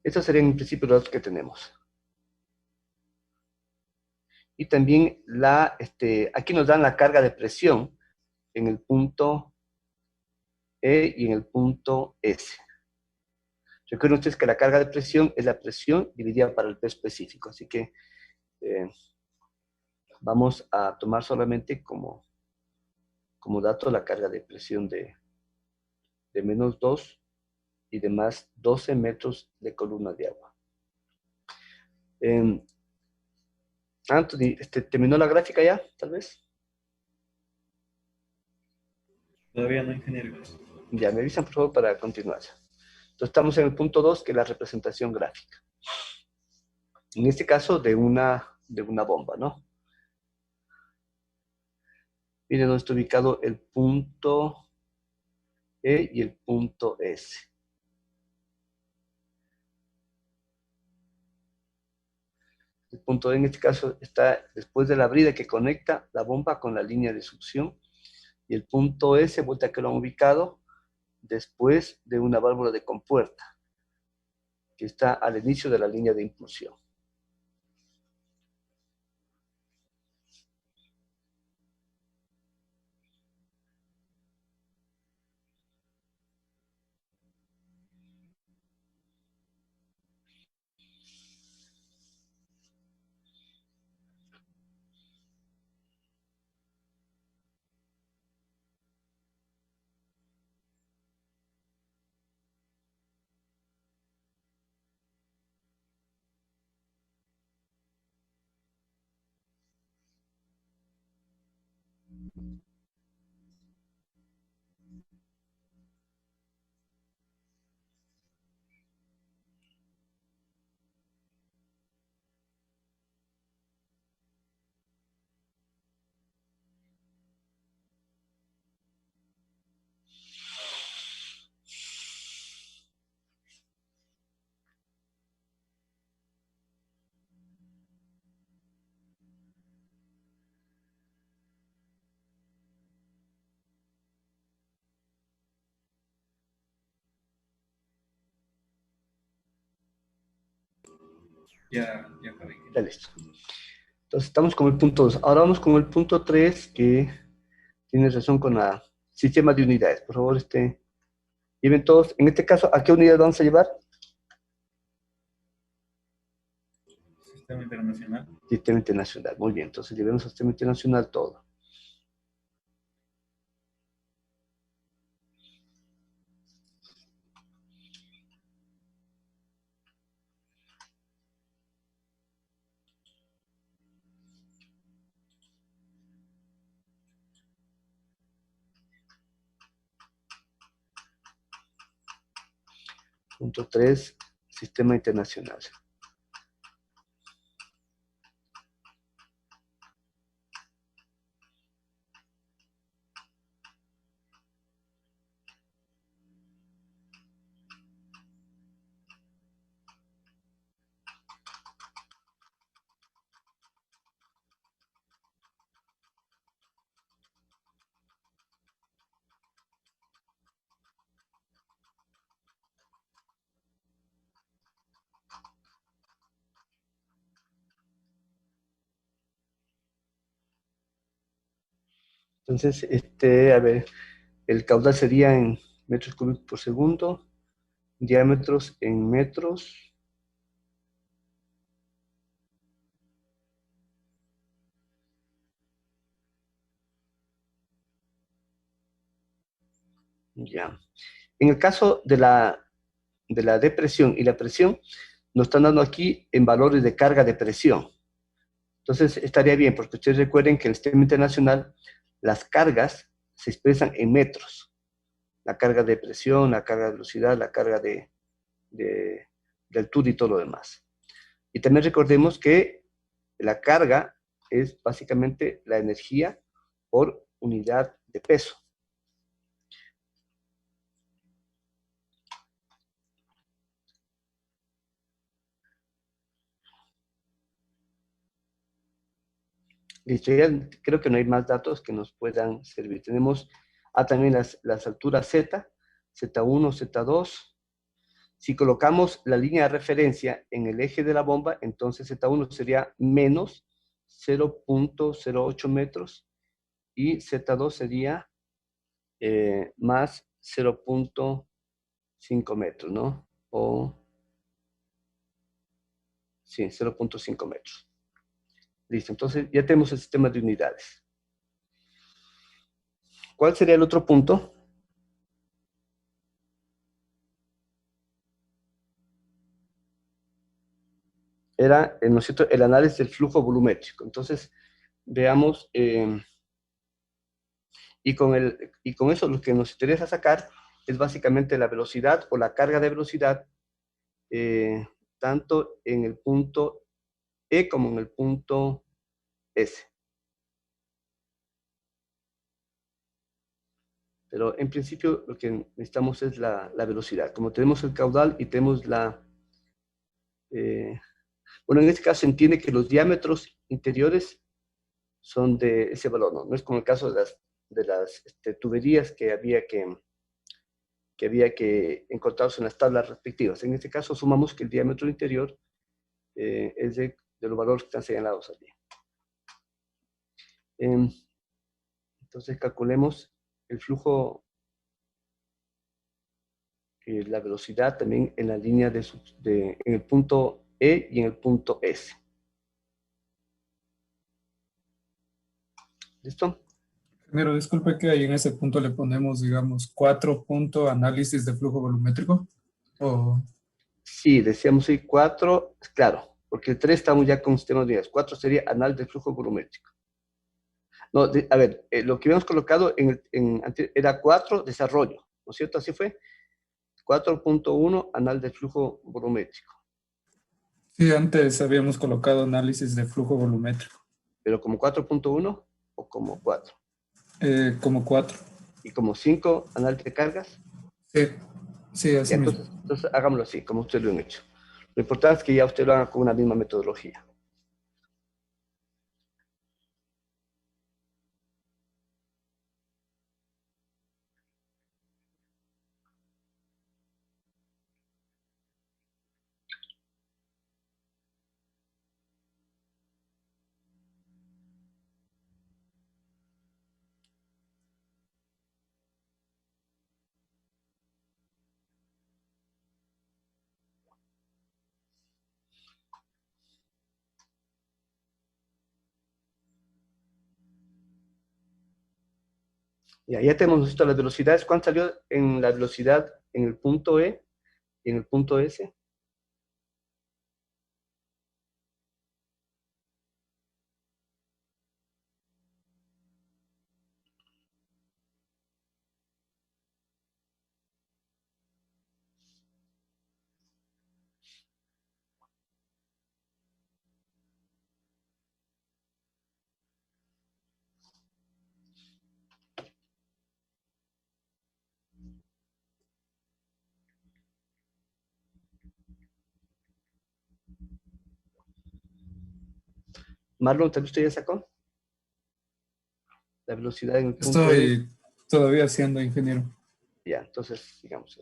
Estos serían en principio los datos que tenemos. Y también aquí nos dan la carga de presión en el punto E y en el punto S. Recuerden ustedes que la carga de presión es la presión dividida para el P específico, así que vamos a tomar solamente como dato la carga de presión de menos 2 y de más 12 metros de columna de agua. Anthony, ¿terminó la gráfica ya, tal vez? Todavía no, ingeniero. Ya, me avisan por favor para continuar. Entonces estamos en el punto 2, que es la representación gráfica. En este caso, de una bomba, ¿no? Miren dónde está ubicado el punto E y el punto S. El punto E en este caso está después de la brida que conecta la bomba con la línea de succión. Y el punto S, vuelta que lo han ubicado, después de una válvula de compuerta, que está al inicio de la línea de impulsión. Ya acabé. Ya listo. Entonces estamos con el punto 2. Ahora vamos con el punto 3, que tiene relación con el sistema de unidades. Por favor, lleven todos. En este caso, ¿a qué unidad vamos a llevar? Sistema internacional. Sistema internacional. Muy bien, entonces llevemos al sistema internacional todo. Punto 3, sistema internacional. Entonces, a ver, el caudal sería en metros cúbicos por segundo, diámetros en metros. Ya. En el caso de la depresión y la presión, nos están dando aquí en valores de carga de presión. Entonces, estaría bien, porque ustedes recuerden que en el sistema internacional las cargas se expresan en metros. La carga de presión, la carga de velocidad, la carga de altura y todo lo demás. Y también recordemos que la carga es básicamente la energía por unidad de peso. Listo, ya creo que no hay más datos que nos puedan servir. Tenemos también las alturas Z, Z1, Z2. Si colocamos la línea de referencia en el eje de la bomba, entonces Z1 sería menos 0.08 metros y Z2 sería más 0.5 metros, ¿no? O, sí, 0.5 metros. Listo, entonces ya tenemos el sistema de unidades. ¿Cuál sería el otro punto? Era, ¿no es cierto?, el análisis del flujo volumétrico. Entonces, veamos, y con eso lo que nos interesa sacar es básicamente la velocidad o la carga de velocidad, tanto en el punto E como en el punto S. Pero en principio lo que necesitamos es la velocidad. Como tenemos el caudal y tenemos bueno, en este caso se entiende que los diámetros interiores son de ese valor, ¿no? No es como el caso de las tuberías que había que encontrarse en las tablas respectivas. En este caso sumamos que el diámetro interior es de los valores que están señalados allí. Entonces calculemos el flujo, la velocidad también en la línea en el punto E y en el punto S. ¿Listo? Pero disculpe que ahí en ese punto le ponemos, digamos, 4 análisis de flujo volumétrico. O Sí, decíamos sí, 4, claro, porque el 3 estamos ya con sistemas de unidades. 4 sería análisis de flujo volumétrico. No, a ver, lo que habíamos colocado era 4 desarrollo, ¿no es cierto? Así fue. 4.1 análisis de flujo volumétrico. sí, antes habíamos colocado análisis de flujo volumétrico. Pero como 4.1 o como 4. Como 4. Y como 5 análisis de cargas. Sí, sí, así Ya, mismo. entonces hagámoslo así, como ustedes lo han hecho. Lo importante es que ya ustedes lo hagan con una misma metodología. Ya tenemos visto las velocidades. ¿Cuánto salió en la velocidad en el punto E y en el punto S? Marlon, ¿tal vez usted ya sacó? La velocidad en el punto E. Estoy todavía siendo ingeniero. Ya, entonces, digamos.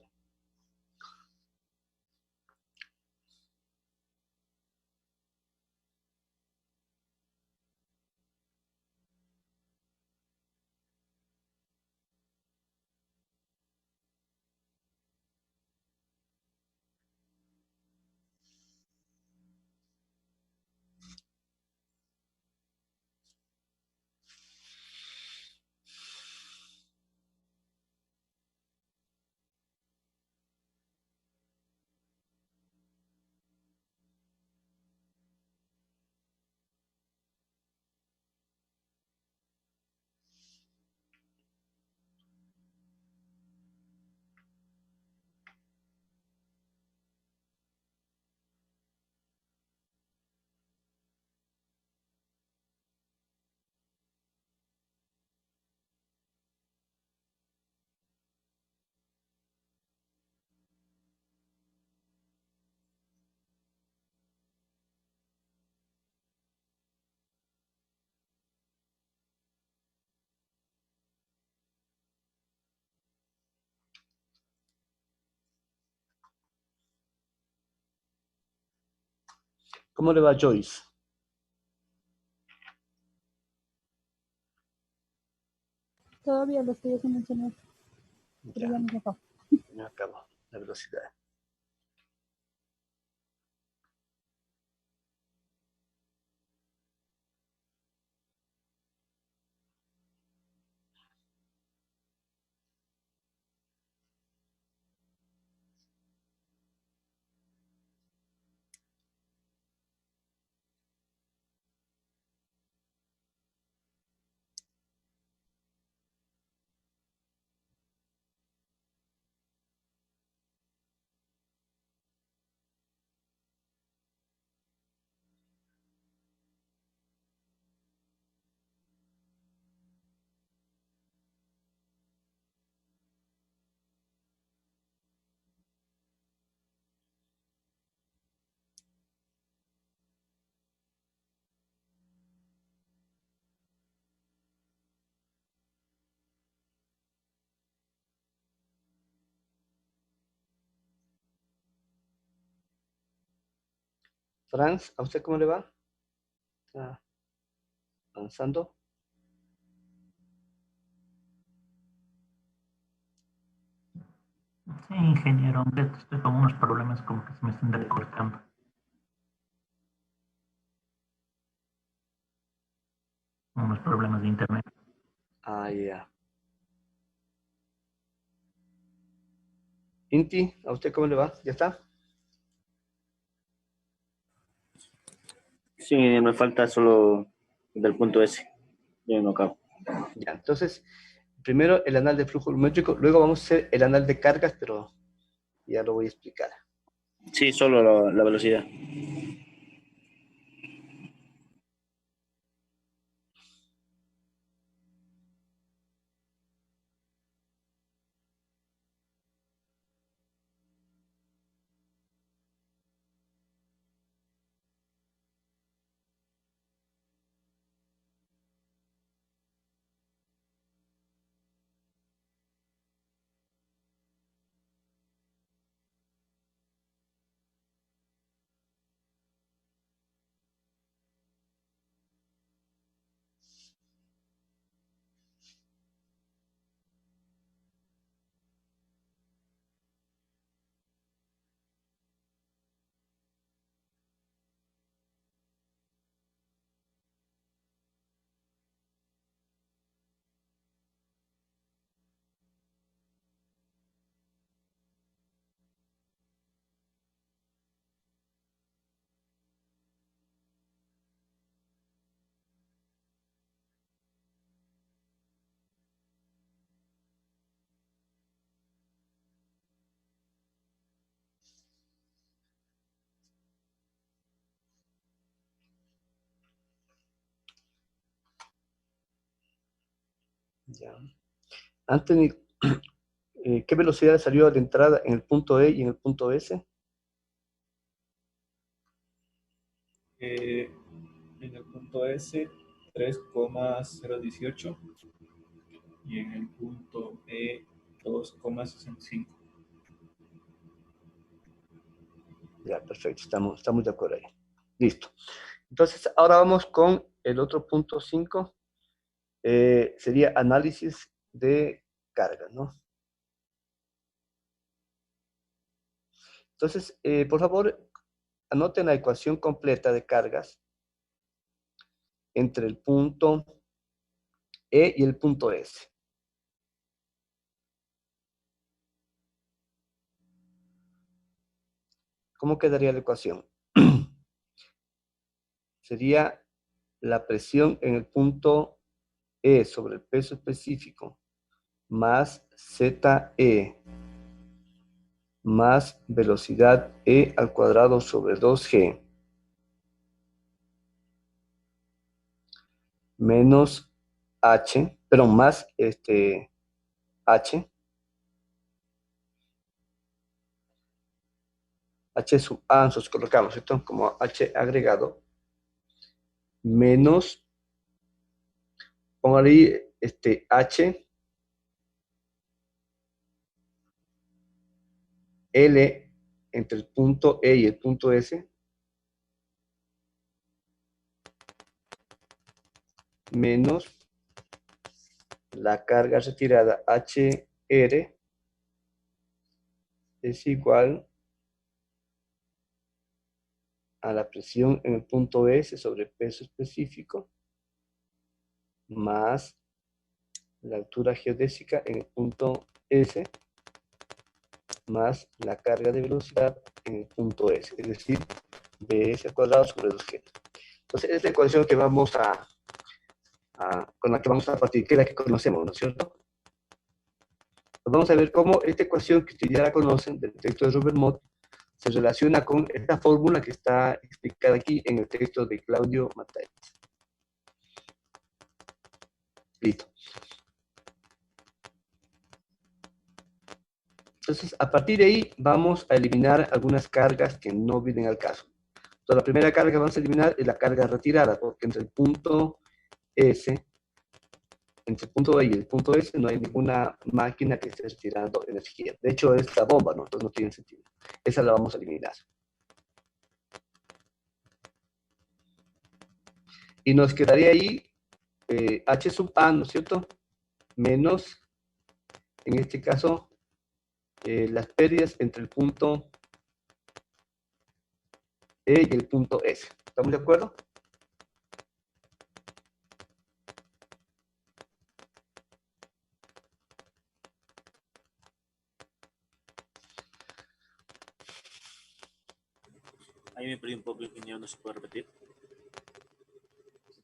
¿Cómo le va, Joyce? Todavía lo estoy haciendo enseñar, pero Ya, ya me acabo. me acabo la velocidad. Franz, ¿a usted cómo le va? ¿Está avanzando? Sí, ingeniero, hombre, estoy con unos problemas como que se me están recortando. Unos problemas de internet. Ah, ya. Inti, ¿a usted cómo le va? ¿Ya está? Sí, me falta solo del punto S. Ya no acabo. Ya, entonces, primero el anal de flujo volumétrico, luego vamos a hacer el anal de cargas, pero ya lo voy a explicar. Sí, solo la velocidad. Ya. Anthony, ¿qué velocidad salió de entrada en el punto E y en el punto S? En el punto S, 3,018 y en el punto E, 2,65. Ya, perfecto, estamos de acuerdo ahí. Listo. Entonces, ahora vamos con el otro punto 5. Sería análisis de carga, ¿no? Entonces, por favor, anoten la ecuación completa de cargas entre el punto E y el punto S. ¿Cómo quedaría la ecuación? Sería la presión en el punto E sobre el peso específico más ZE más velocidad E al cuadrado sobre 2G menos H, perdón, más H, H sub A, nosotros colocamos esto como H agregado, menos, póngale ahí H, L entre el punto E y el punto S, menos la carga retirada HR es igual a la presión en el punto S sobre peso específico más la altura geodésica en el punto S más la carga de velocidad en el punto S, es decir, BS al cuadrado sobre 2G. Entonces, esta es la ecuación que vamos con la que vamos a partir, que es la que conocemos, ¿no es cierto? Pues vamos a ver cómo esta ecuación que ustedes ya la conocen, del texto de Robert Mott, se relaciona con esta fórmula que está explicada aquí en el texto de Claudio Matáez. Listo. Entonces, a partir de ahí, vamos a eliminar algunas cargas que no vienen al caso. Entonces, la primera carga que vamos a eliminar es la carga retirada, porque entre el punto S, entre el punto E y el punto S, no hay ninguna máquina que esté retirando energía. De hecho, es la bomba, ¿no? Entonces no tiene sentido. Esa la vamos a eliminar. Y nos quedaría ahí H sub A, ¿no es cierto? Menos, en este caso, las pérdidas entre el punto E y el punto S. ¿Estamos de acuerdo? Ahí me perdí un poco, ingeniero, no se puede repetir.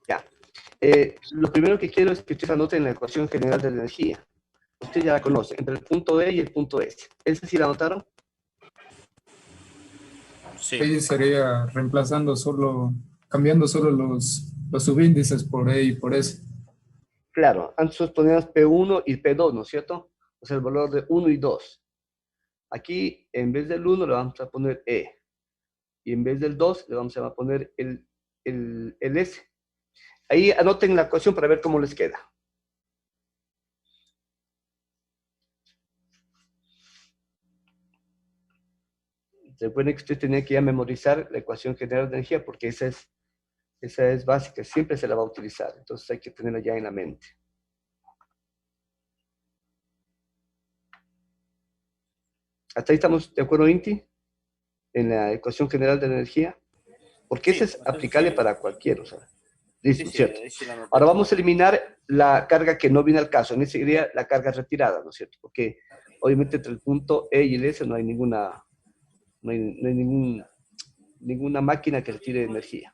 Ya. Lo primero que quiero es que ustedes anoten la ecuación general de la energía. Ustedes ya la conocen, entre el punto E y el punto S. ¿Esa sí la anotaron? Sí. Ahí sería reemplazando solo, cambiando solo los subíndices por E y por S. Claro, antes poníamos P1 y P2, ¿no es cierto? O sea, el valor de 1 y 2. Aquí, en vez del 1, le vamos a poner E. Y en vez del 2, le vamos a poner el S. Ahí anoten la ecuación para ver cómo les queda. Recuerden que usted tenía que ya memorizar la ecuación general de energía porque esa es básica, siempre se la va a utilizar. Entonces hay que tenerla ya en la mente. ¿Hasta ahí estamos de acuerdo, Inti? En la ecuación general de la energía. Porque esa es aplicable para cualquiera, o sea. Listo, ¿cierto? Ahora vamos a eliminar la carga que no viene al caso. En ese sería la carga retirada, ¿no es cierto? Porque obviamente entre el punto E y el S no hay ninguna máquina que retire energía.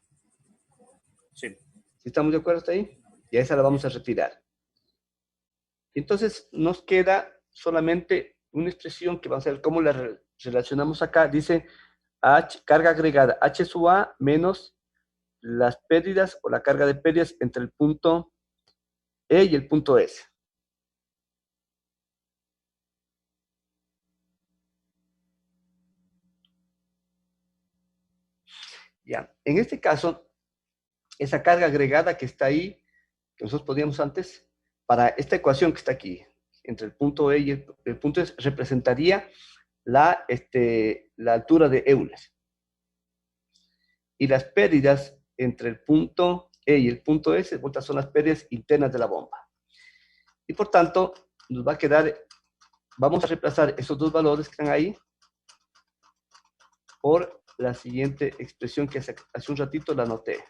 Sí. ¿Sí estamos de acuerdo hasta ahí? Y a esa la vamos a retirar. Entonces nos queda solamente una expresión que vamos a ver cómo la relacionamos acá. Dice carga agregada H sub A menos las pérdidas o la carga de pérdidas entre el punto E y el punto S. Ya, en este caso, esa carga agregada que está ahí, que nosotros poníamos antes, para esta ecuación que está aquí, entre el punto E y el punto S, representaría la altura de Euler. Y las pérdidas entre el punto E y el punto S, son las pérdidas internas de la bomba. Y por tanto, nos va a quedar, vamos a reemplazar esos dos valores que están ahí por la siguiente expresión que hace un ratito la anoté.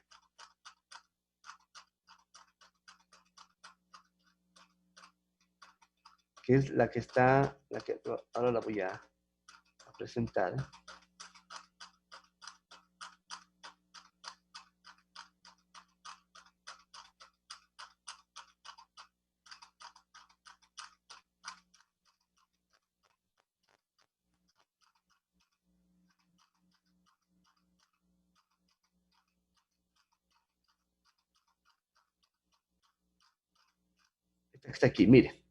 Que es la que está, ahora la voy a presentar. Esta que está aquí, mire.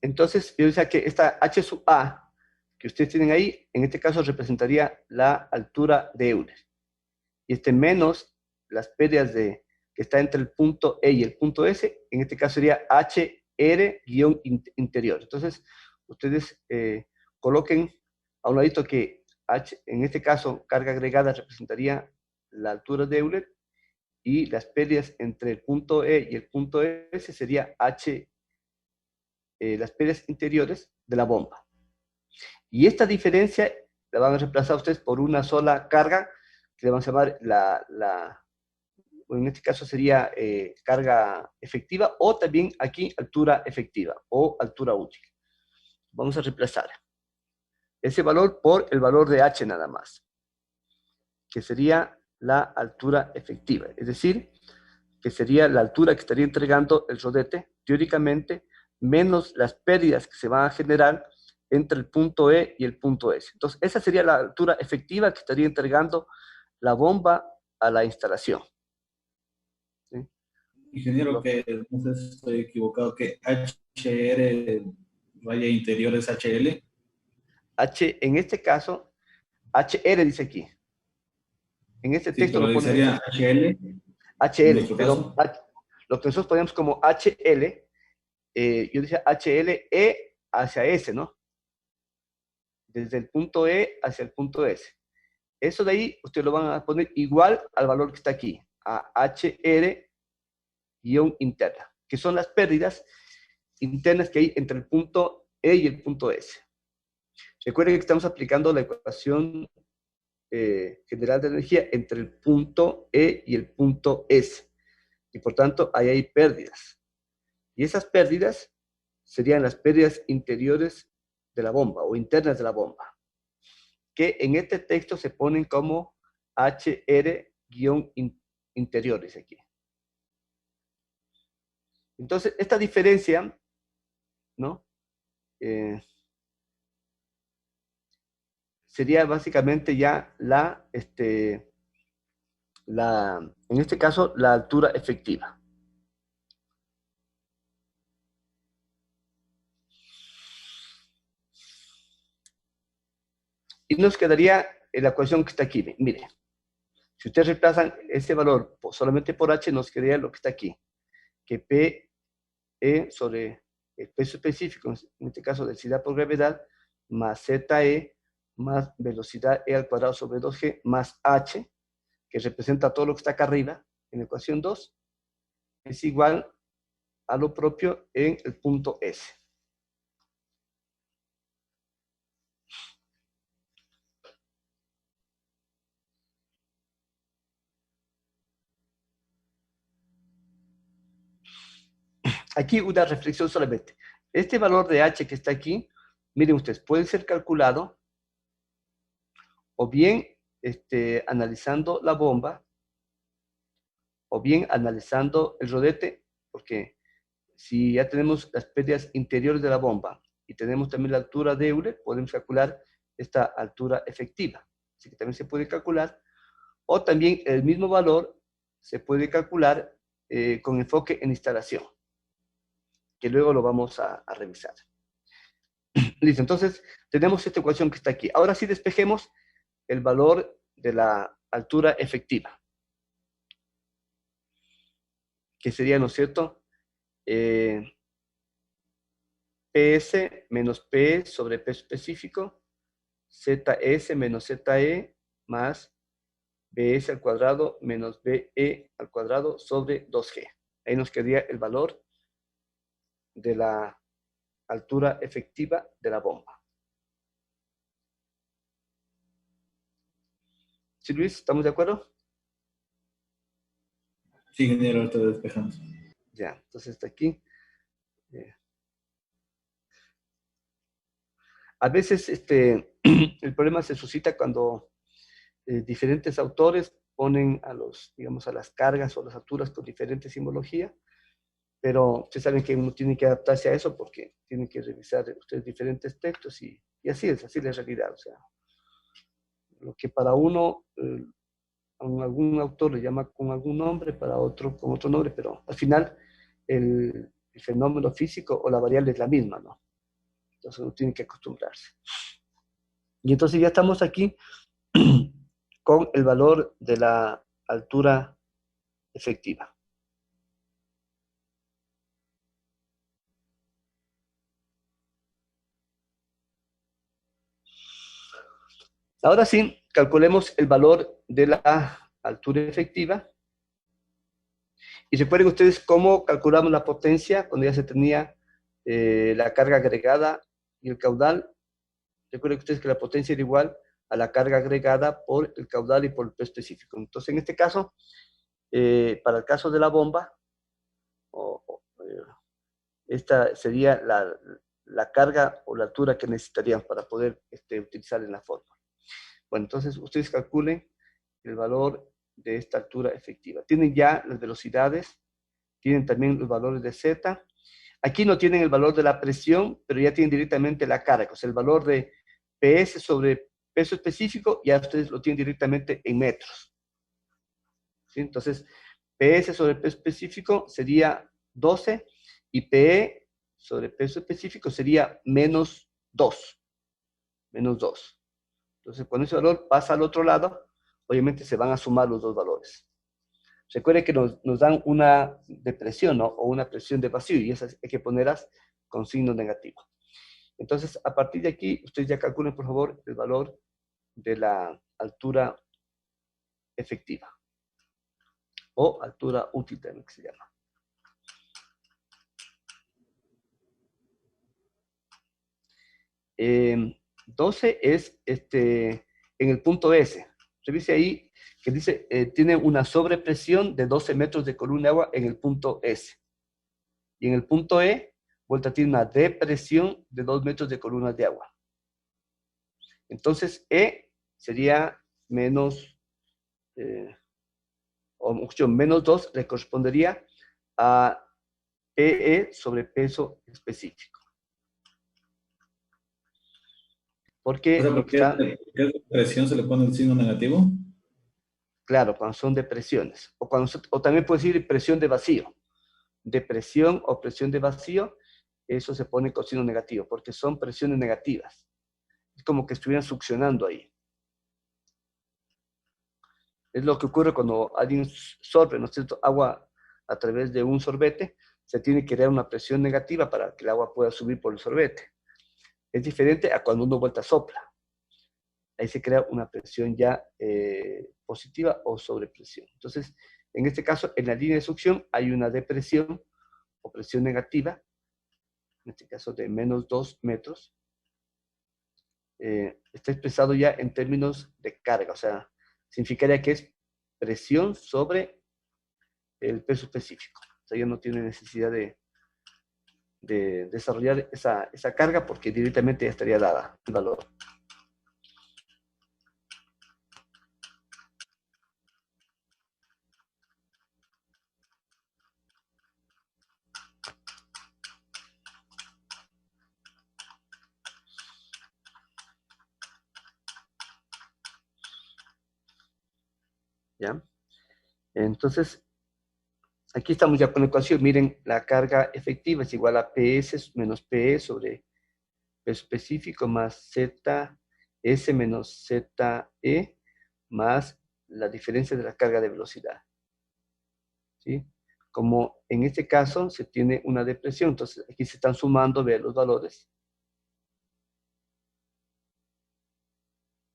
Entonces, yo decía que esta H sub A que ustedes tienen ahí, en este caso representaría la altura de Euler. Y menos las pérdidas que está entre el punto E y el punto S, en este caso sería HR-interior. Entonces, ustedes coloquen a un ladito que H, en este caso, carga agregada representaría la altura de Euler, y las pérdidas entre el punto E y el punto S sería H, las pérdidas interiores de la bomba. Y esta diferencia la van a reemplazar ustedes por una sola carga, que le vamos a llamar en este caso sería carga efectiva, o también aquí altura efectiva o altura útil. Vamos a reemplazar ese valor por el valor de H nada más, que sería la altura efectiva, es decir, que sería la altura que estaría entregando el rodete, teóricamente, menos las pérdidas que se van a generar entre el punto E y el punto S. Entonces, esa sería la altura efectiva que estaría entregando la bomba a la instalación. ¿Sí? Ingeniero, que no sé si estoy equivocado, que HR raya interior es HL. En este caso, HR dice aquí. En este Sí, texto pero lo pone sería HL en HL, nuestro pero caso. lo que nosotros ponemos como HL, yo decía HLE hacia S, ¿no? Desde el punto E hacia el punto S. Eso de ahí, ustedes lo van a poner igual al valor que está aquí, a HR-interna, que son las pérdidas internas que hay entre el punto E y el punto S. Recuerden que estamos aplicando la ecuación general de energía entre el punto E y el punto S. Y por tanto, ahí hay pérdidas. Y esas pérdidas serían las pérdidas interiores de la bomba o internas de la bomba, que en este texto se ponen como HR-interiores aquí. Entonces, esta diferencia, ¿no? Sería básicamente ya en este caso, la altura efectiva. Y nos quedaría la ecuación que está aquí. Mire, si ustedes reemplazan ese valor solamente por H, nos quedaría lo que está aquí, que P E sobre el peso específico, en este caso densidad por gravedad, más ZE, más velocidad E al cuadrado sobre 2G, más H, que representa todo lo que está acá arriba, en la ecuación 2, es igual a lo propio en el punto S. Aquí una reflexión solamente. Este valor de H que está aquí, miren ustedes, puede ser calculado o bien analizando la bomba, o bien analizando el rodete, porque si ya tenemos las pérdidas interiores de la bomba y tenemos también la altura de Euler, podemos calcular esta altura efectiva. Así que también se puede calcular, o también el mismo valor se puede calcular con enfoque en instalación, que luego lo vamos a revisar. Listo, entonces tenemos esta ecuación que está aquí. Ahora sí despejemos el valor de la altura efectiva, que sería, ¿no es cierto? PS menos P sobre P específico, ZS menos ZE más BS al cuadrado menos BE al cuadrado sobre 2G. Ahí nos quedaría el valor de la altura efectiva de la bomba. ¿Sí, Luis? ¿Estamos de acuerdo? Sí, ingeniero, ahorita despejamos. Ya, entonces está aquí. A veces el problema se suscita cuando diferentes autores ponen digamos, a las cargas o las alturas con diferente simbología, pero ustedes saben que uno tiene que adaptarse a eso porque tiene que revisar ustedes diferentes textos y así es la realidad. O sea, lo que para uno, algún autor le llama con algún nombre, para otro con otro nombre, pero al final el fenómeno físico o la variable es la misma, ¿no? Entonces uno tiene que acostumbrarse. Y entonces ya estamos aquí con el valor de la altura efectiva. Ahora sí, calculemos el valor de la altura efectiva Y recuerden ustedes cómo calculamos la potencia cuando ya se tenía la carga agregada y el caudal. Recuerden ustedes que la potencia era igual a la carga agregada por el caudal y por el peso específico. Entonces, en este caso, para el caso de la bomba, esta sería la carga o la altura que necesitarían para poder utilizar en la fórmula. Bueno, entonces ustedes calculen el valor de esta altura efectiva. Tienen ya las velocidades, tienen también los valores de Z. Aquí no tienen el valor de la presión, pero ya tienen directamente la carga, o sea, el valor de PS sobre peso específico, ya ustedes lo tienen directamente en metros. ¿Sí? Entonces, PS sobre peso específico sería 12 y PE sobre peso específico sería menos 2. Menos 2. Entonces, cuando ese valor pasa al otro lado, obviamente se van a sumar los dos valores. Recuerden que nos dan una depresión, ¿no? O una presión de vacío, y esas hay que ponerlas con signo negativo. Entonces, a partir de aquí, ustedes ya calculen, por favor, el valor de la altura efectiva. O altura útil también que se llama. 12 es en el punto S. Revise ahí que dice, tiene una sobrepresión de 12 metros de columna de agua en el punto S. Y en el punto E, vuelta tiene una depresión de 2 metros de columna de agua. Entonces, E sería menos, o mucho menos 2, le correspondería a PE sobre peso específico. Porque, O sea, ¿por qué presión se le pone el signo negativo? Claro, cuando son depresiones. O también puede decir presión de vacío. Depresión o presión de vacío, eso se pone con signo negativo, porque son presiones negativas. Es como que estuvieran succionando ahí. Es lo que ocurre cuando alguien sorbe, ¿no es cierto?, agua a través de un sorbete, se tiene que crear una presión negativa para que el agua pueda subir por el sorbete. Es diferente a cuando uno vuelta sopla. Ahí se crea una presión ya positiva o sobrepresión. Entonces, en este caso, en la línea de succión hay una depresión o presión negativa, en este caso de menos 2 metros. Está expresado ya en términos de carga, o sea, significaría que es presión sobre el peso específico. O sea, ya no tiene necesidad de desarrollar esa carga porque directamente ya estaría dada el valor. ¿Ya? Entonces, aquí estamos ya con la ecuación. Miren, la carga efectiva es igual a PS menos PE sobre peso específico más ZS menos ZE más la diferencia de la carga de velocidad. ¿Sí? Como en este caso se tiene una depresión, entonces aquí se están sumando, vean los valores.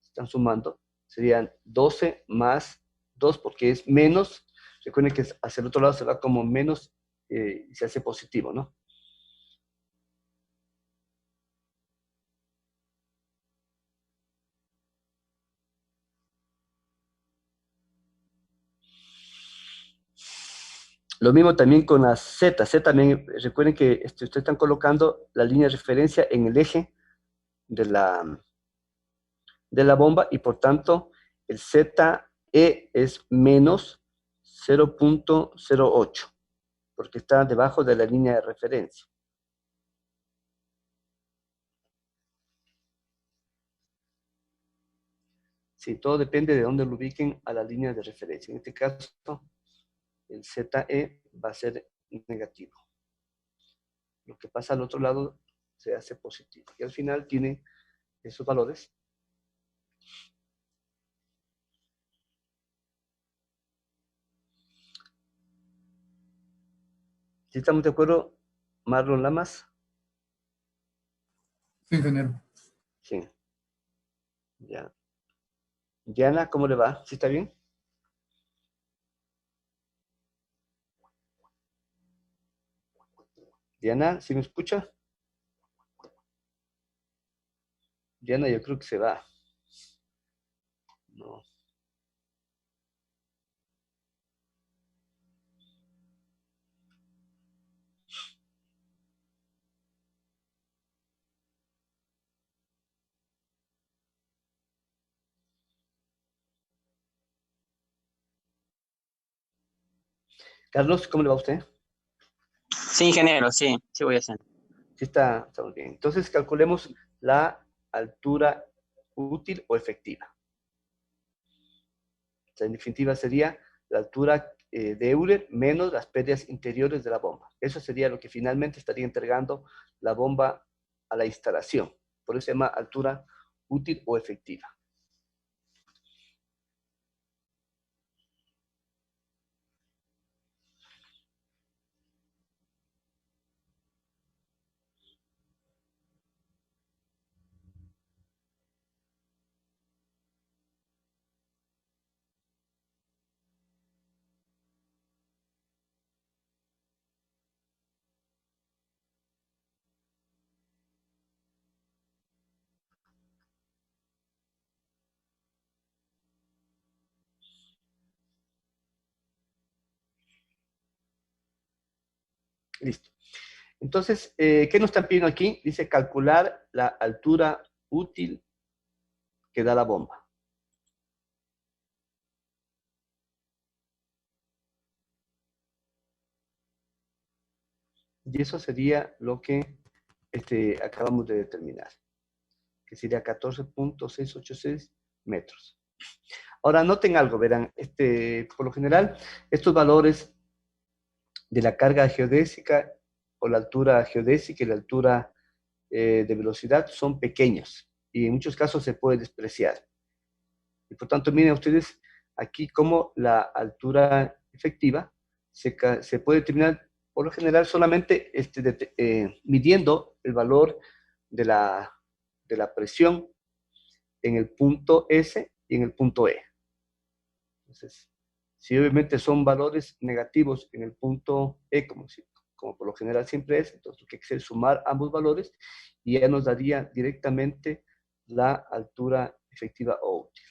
Se están sumando. Serían 12 más 2 porque es menos. Recuerden que hacia el otro lado se va como menos y se hace positivo, ¿no? Lo mismo también con la Z. Z también, recuerden que ustedes están colocando la línea de referencia en el eje de la bomba y por tanto el ZE es menos 0.08 porque está debajo de la línea de referencia. Sí, todo depende de dónde lo ubiquen a la línea de referencia. En este caso, el ZE va a ser negativo. Lo que pasa al otro lado se hace positivo. Y al final tiene esos valores. ¿Sí estamos de acuerdo, Marlon Lamas? Sí, ingeniero. Sí. Ya. Diana, ¿cómo le va? ¿Sí está bien? Diana, ¿sí me escucha? Diana, yo creo que se va. No. Carlos, ¿cómo le va a usted? Sí, ingeniero, sí, sí voy a hacer. Sí, estamos bien. Entonces, calculemos la altura útil o efectiva. O sea, en definitiva, sería la altura de Euler menos las pérdidas interiores de la bomba. Eso sería lo que finalmente estaría entregando la bomba a la instalación. Por eso se llama altura útil o efectiva. Listo. Entonces, ¿qué nos están pidiendo aquí? Dice calcular la altura útil que da la bomba. Y eso sería lo que acabamos de determinar, que sería 14.686 metros. Ahora, noten algo, verán, por lo general, estos valores de la carga geodésica o la altura geodésica y la altura de velocidad son pequeños y en muchos casos se puede despreciar. Y por tanto, miren ustedes aquí cómo la altura efectiva se puede determinar por lo general solamente midiendo el valor de la presión en el punto S y en el punto E. Entonces, si obviamente son valores negativos en el punto E, como por lo general siempre es, entonces lo que hay que hacer es sumar ambos valores y ya nos daría directamente la altura efectiva o útil.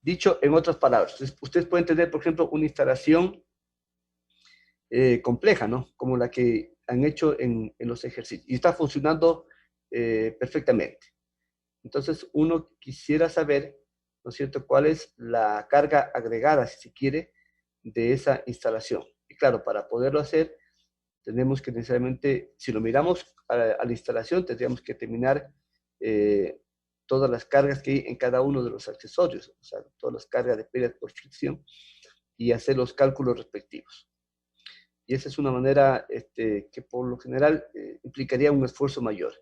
Dicho en otras palabras, ustedes pueden tener, por ejemplo, una instalación compleja, ¿no? Como la que han hecho en los ejercicios y está funcionando perfectamente. Entonces, uno quisiera saber, ¿no es cierto?, cuál es la carga agregada, si se quiere, de esa instalación. Y claro, para poderlo hacer, tenemos que necesariamente, si lo miramos a la instalación, tendríamos que determinar todas las cargas que hay en cada uno de los accesorios, o sea, todas las cargas de pérdida por fricción y hacer los cálculos respectivos. Y esa es una manera que por lo general implicaría un esfuerzo mayor.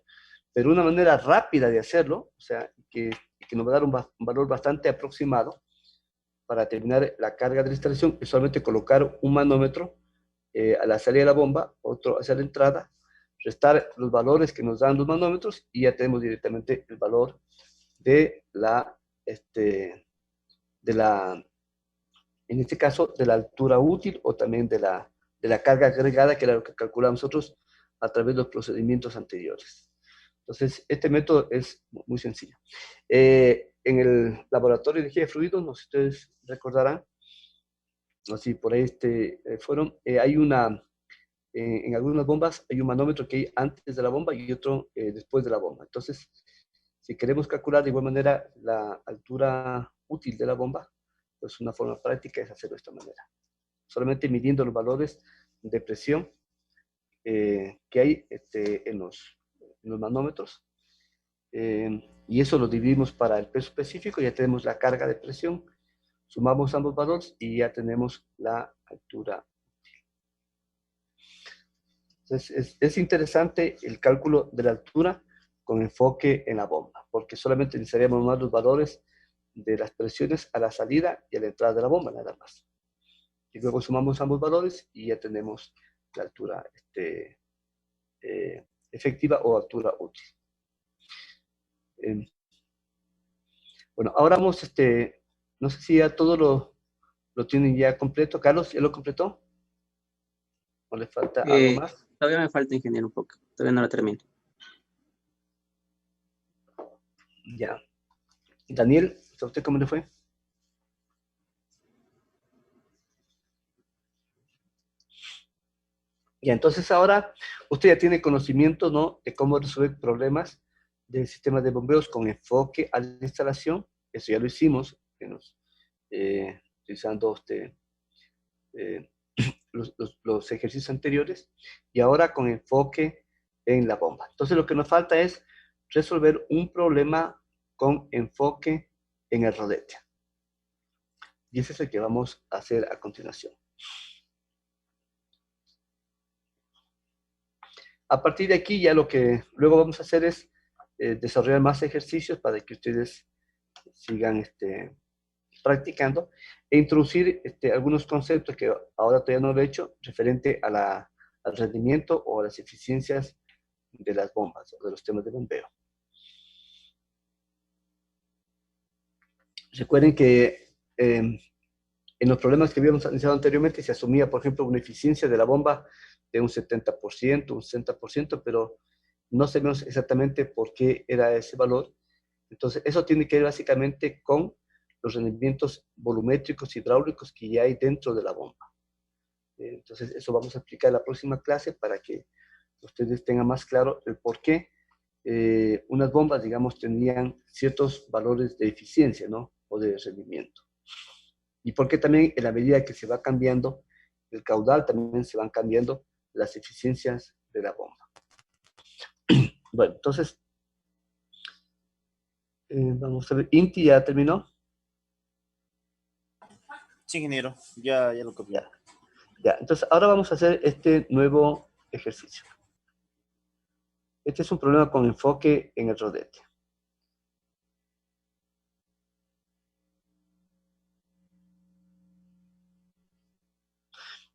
Pero una manera rápida de hacerlo, o sea, que nos va a dar un valor bastante aproximado para determinar la carga de la instalación, es solamente colocar un manómetro a la salida de la bomba, otro hacia la entrada, restar los valores que nos dan los manómetros y ya tenemos directamente el valor de en este caso, de la altura útil o también de la carga agregada, que era lo que calculamos nosotros a través de los procedimientos anteriores. Entonces, este método es muy sencillo. En el laboratorio de energía de fluidos, no sé si ustedes recordarán, no sé si por ahí fueron, en algunas bombas hay un manómetro que hay antes de la bomba y otro después de la bomba. Entonces, si queremos calcular de igual manera la altura útil de la bomba, pues una forma práctica es hacerlo de esta manera. Solamente midiendo los valores de presión que hay en los manómetros. Y eso lo dividimos para el peso específico, ya tenemos la carga de presión, sumamos ambos valores y ya tenemos la altura útil. Entonces, es interesante el cálculo de la altura con enfoque en la bomba, porque solamente necesitaríamos más los valores de las presiones a la salida y a la entrada de la bomba, nada más. Y luego sumamos ambos valores y ya tenemos la altura efectiva o altura útil. Bueno, ahora vamos, no sé si ya todo ¿Lo tienen ya completo? Carlos, ¿ya lo completó? ¿O le falta algo más? Todavía me falta, ingeniero, un poco. Todavía no lo termino. Ya. Daniel, ¿a usted cómo le fue? Ya, entonces ahora usted ya tiene conocimiento, ¿no?, de cómo resolver problemas del sistema de bombeos con enfoque a la instalación. Eso ya lo hicimos, utilizando eh, los ejercicios anteriores, y ahora con enfoque en la bomba. Entonces lo que nos falta es resolver un problema con enfoque en el rodete. Y ese es el que vamos a hacer a continuación. A partir de aquí ya lo que luego vamos a hacer es desarrollar más ejercicios para que ustedes sigan practicando e introducir algunos conceptos que ahora todavía no lo he hecho referente a al rendimiento o a las eficiencias de las bombas o de los temas de bombeo. Recuerden que en los problemas que habíamos analizado anteriormente se asumía, por ejemplo, una eficiencia de la bomba de un 70%, un 60%, pero no sabemos exactamente por qué era ese valor. Entonces, eso tiene que ver básicamente con los rendimientos volumétricos hidráulicos que ya hay dentro de la bomba. Entonces, eso vamos a explicar en la próxima clase para que ustedes tengan más claro el por qué unas bombas, digamos, tenían ciertos valores de eficiencia, ¿no?, o de rendimiento. Y por qué también en la medida que se va cambiando el caudal, también se van cambiando las eficiencias de la bomba. Bueno, entonces, vamos a ver, Inti ya terminó. Sí, ingeniero, ya lo copié. Ya, entonces ahora vamos a hacer este nuevo ejercicio. Este es un problema con enfoque en el rodete.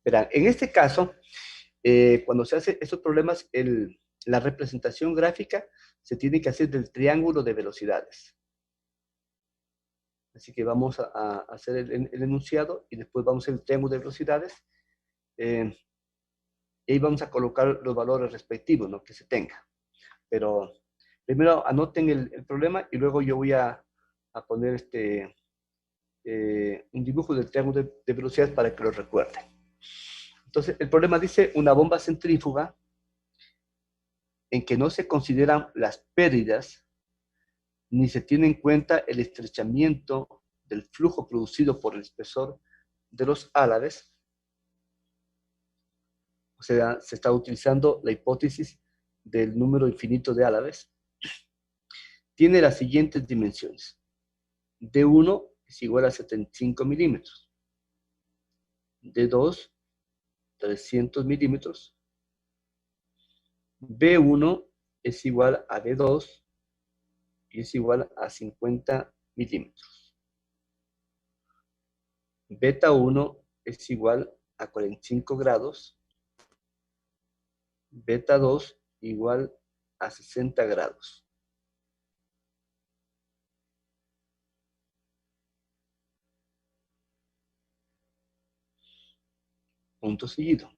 Verán, en este caso, cuando se hacen estos problemas, la representación gráfica se tiene que hacer del triángulo de velocidades. Así que vamos a hacer el enunciado y después vamos a hacer el triángulo de velocidades. Y ahí vamos a colocar los valores respectivos, ¿no?, que se tenga. Pero primero anoten el problema y luego yo voy a poner un dibujo del triángulo de velocidades para que lo recuerden. Entonces, el problema dice una bomba centrífuga en que no se consideran las pérdidas ni se tiene en cuenta el estrechamiento del flujo producido por el espesor de los álabes. O sea, se está utilizando la hipótesis del número infinito de álabes. Tiene las siguientes dimensiones. D1 es igual a 75 milímetros. D2, 300 milímetros. B1 es igual a B2 y es igual a 50 milímetros. Beta 1 es igual a 45 grados. Beta 2 igual a 60 grados. Punto seguido.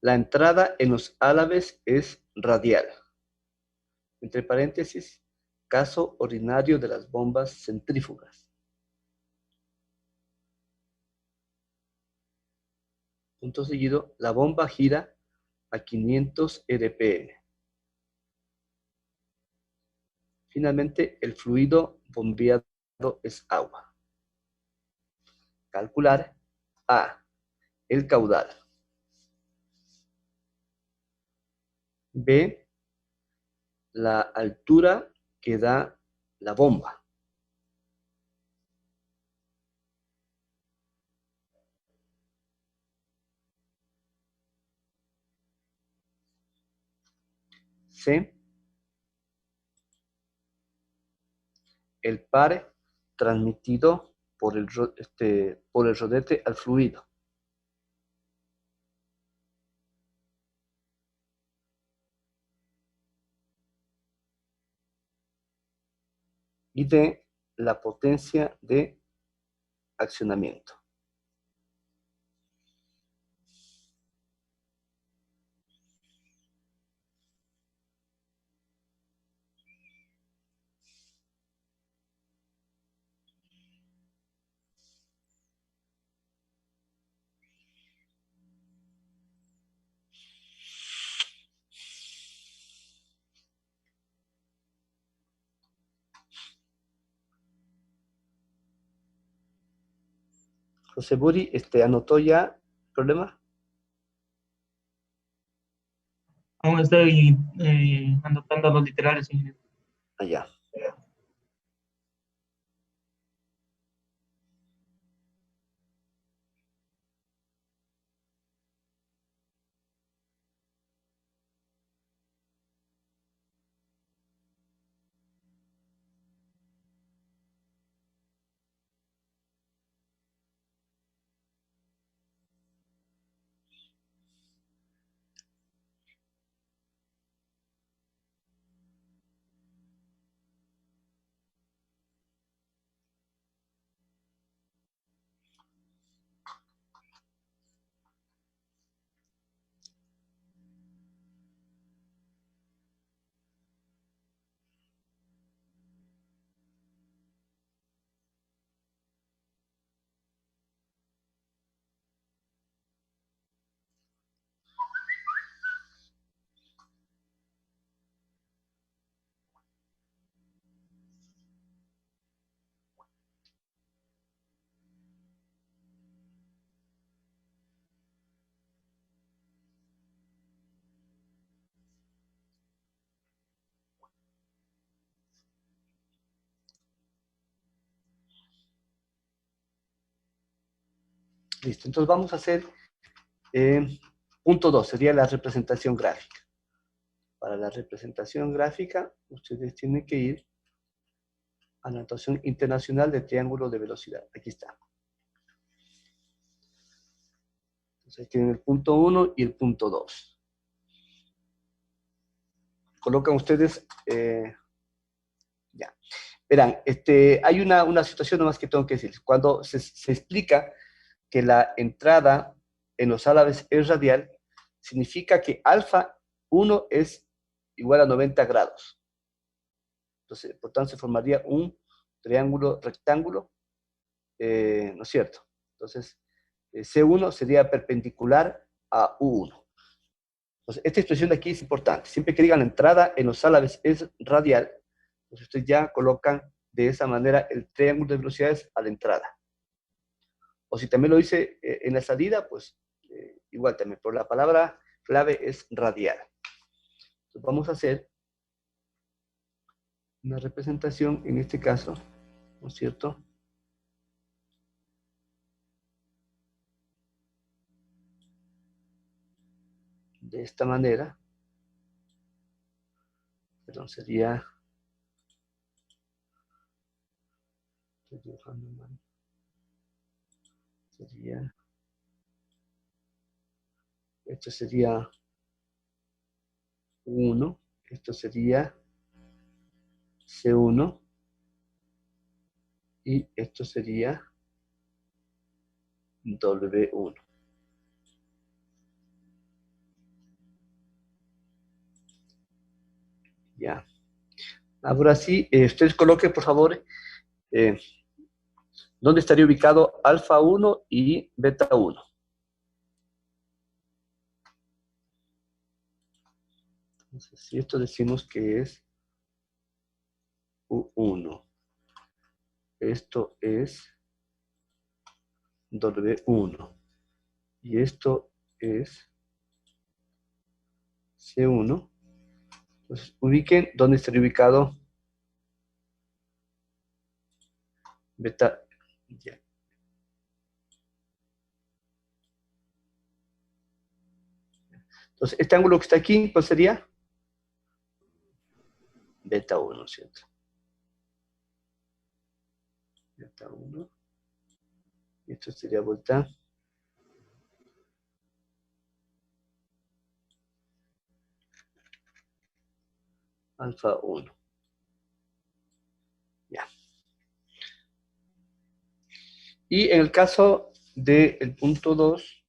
La entrada en los álabes es radial. Entre paréntesis, caso ordinario de las bombas centrífugas. Punto seguido, la bomba gira a 500 RPM. Finalmente, el fluido bombeado es agua. Calcular A, el caudal. B, la altura que da la bomba. C, el par transmitido por el rodete al fluido. Y D, la potencia de accionamiento. José Buri, ¿anotó ya el problema? Aún estoy anotando los literales, ingeniero. Allá. Listo, entonces vamos a hacer punto 2, sería la representación gráfica. Para la representación gráfica, ustedes tienen que ir a la notación internacional de triángulo de velocidad. Aquí está. Entonces tienen el punto 1 y el punto 2. Colocan ustedes, ya. Verán, hay una situación nomás que tengo que decir. Cuando se explica que la entrada en los álabes es radial, significa que alfa 1 es igual a 90 grados. Entonces, por tanto, se formaría un triángulo rectángulo, ¿no es cierto? Entonces, C1 sería perpendicular a U1. Entonces, esta expresión de aquí es importante. Siempre que digan la entrada en los álabes es radial, pues ustedes ya colocan de esa manera el triángulo de velocidades a la entrada. O si también lo dice en la salida, pues igual también, pero la palabra clave es radial. Entonces, vamos a hacer una representación, en este caso, ¿no es cierto? De esta manera. Perdón, sería... Estoy dibujando mal. Sería... Esto sería 1. Esto sería C1. Y esto sería W1. Ya. Ahora sí, ustedes coloquen, por favor, dónde estaría ubicado alfa 1 y beta 1. Entonces, si esto decimos que es U1, esto es W1, y esto es C1, entonces ubiquen dónde estaría ubicado beta. Ya. Entonces, este ángulo que está aquí, ¿cuál sería? Beta 1, ¿cierto? Beta 1. Y esto sería vuelta alfa 1. Ya. Y en el caso del punto 2,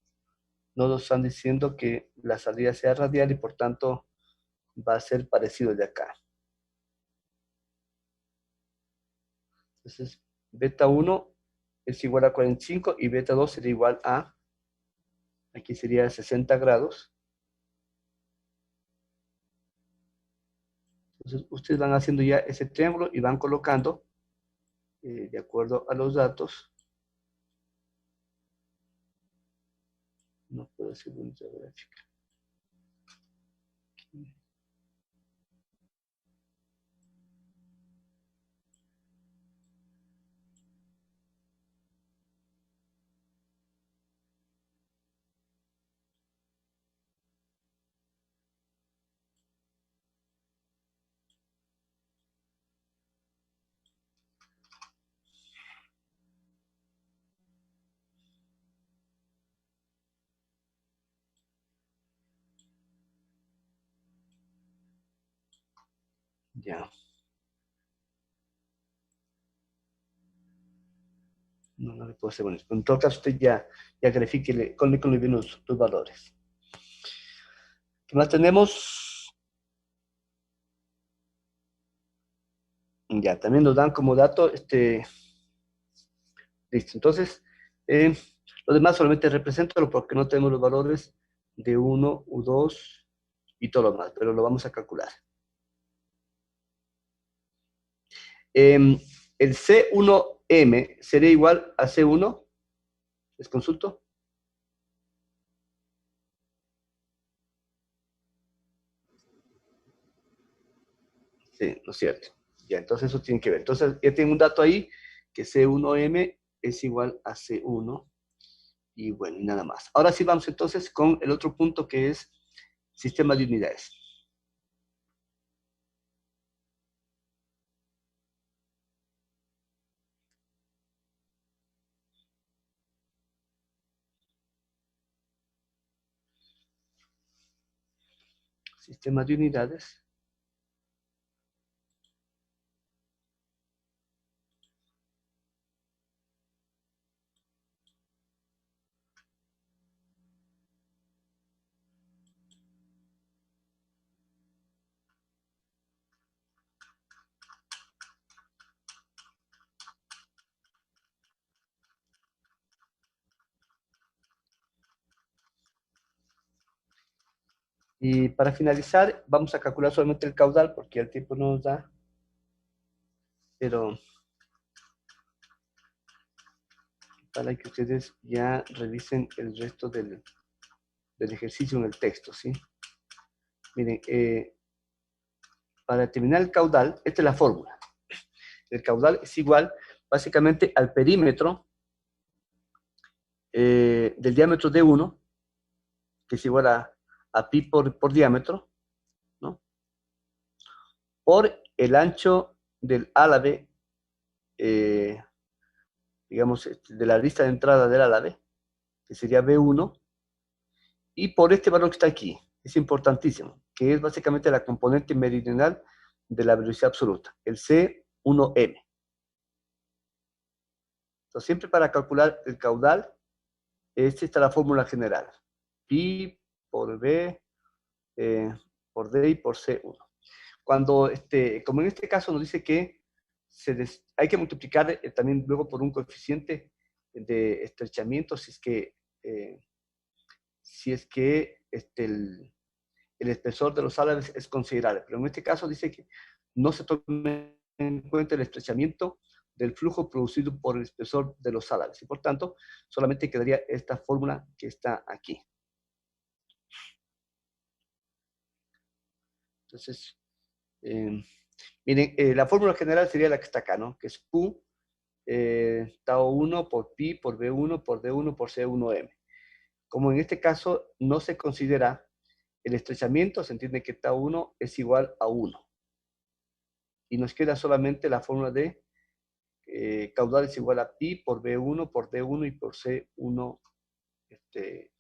nos están diciendo que la salida sea radial y por tanto va a ser parecido de acá. Entonces, beta 1 es igual a 45 y beta 2 sería igual a, aquí sería 60 grados. Entonces, ustedes van haciendo ya ese triángulo y van colocando, de acuerdo a los datos, No puedo hacer unidad gráfica. Ya. No le puedo hacer bonito. En todo caso, usted ya grafique con bien los valores. ¿Qué más tenemos? Ya, también nos dan como dato, listo. Entonces, lo demás solamente represéntalo porque no tenemos los valores de 1, U2 y todo lo demás, pero lo vamos a calcular. El C1M sería igual a C1. ¿Les consulto? Sí, ¿no es cierto? Ya, entonces eso tiene que ver. Entonces ya tengo un dato ahí que C1M es igual a C1. Y bueno, y nada más. Ahora sí vamos entonces con el otro punto que es sistema de unidades. Sistema de unidades. Y para finalizar, vamos a calcular solamente el caudal, porque el tiempo no nos da. Pero para que ustedes ya revisen el resto del ejercicio en el texto, ¿sí? Miren, para determinar el caudal, esta es la fórmula. El caudal es igual, básicamente, al perímetro del diámetro de 1, que es igual a pi por diámetro, ¿no? Por el ancho del álave, digamos, de la lista de entrada del álave, que sería B1, y por este valor que está aquí, es importantísimo, que es básicamente la componente meridional de la velocidad absoluta, el C1M. Entonces, siempre para calcular el caudal, esta está la fórmula general. Pi por B, por D y por C1. Cuando, como en este caso nos dice que hay que multiplicar también luego por un coeficiente de estrechamiento si es que el espesor de los álabes es considerable. Pero en este caso dice que no se tome en cuenta el estrechamiento del flujo producido por el espesor de los álabes. Y por tanto, solamente quedaría esta fórmula que está aquí. Entonces, miren, la fórmula general sería la que está acá, ¿no? Que es Q, tau 1 por pi por B1 por D1 por C1M. Como en este caso no se considera el estrechamiento, se entiende que tau 1 es igual a 1. Y nos queda solamente la fórmula de caudal es igual a pi por B1 por D1 y por C1 M.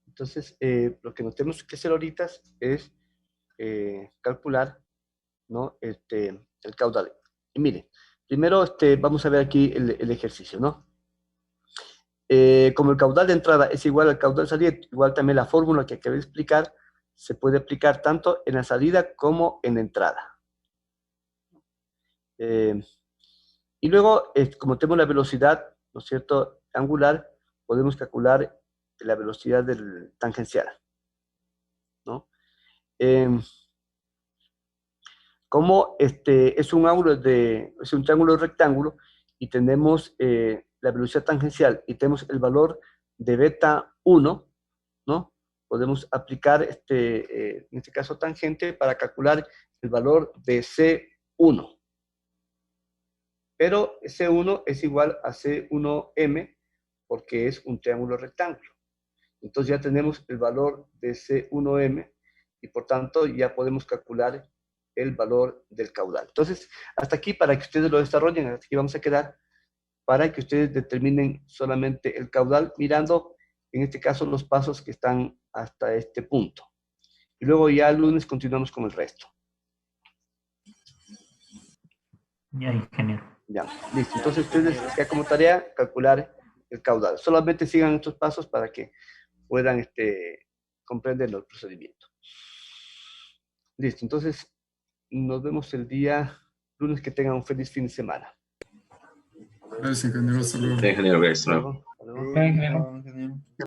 Entonces, lo que nos tenemos que hacer ahorita es calcular, ¿no? El caudal. Y miren, primero vamos a ver aquí el ejercicio, ¿no? Como el caudal de entrada es igual al caudal de salida, igual también la fórmula que acabé de explicar se puede aplicar tanto en la salida como en la entrada. Y luego, como tenemos la velocidad, ¿no es cierto?, angular, podemos calcular la velocidad del tangencial, ¿no? Como es un ángulo es un triángulo rectángulo y tenemos la velocidad tangencial y tenemos el valor de beta 1, ¿no? Podemos aplicar, en este caso, tangente para calcular el valor de C1. Pero C1 es igual a C1M porque es un triángulo rectángulo. Entonces ya tenemos el valor de C1M y por tanto ya podemos calcular el valor del caudal. Entonces, hasta aquí para que ustedes lo desarrollen, hasta aquí vamos a quedar para que ustedes determinen solamente el caudal mirando, en este caso, los pasos que están hasta este punto. Y luego ya el lunes continuamos con el resto. Ya, ingeniero. Ya, listo. Entonces ustedes ya como tarea calcular el caudal. Solamente sigan estos pasos para que puedan comprender el procedimiento. Listo, entonces nos vemos el día lunes. Que tengan un feliz fin de semana. Gracias, ingeniero. Hasta luego. Ingeniero, gracias. Hasta luego. Ingeniero.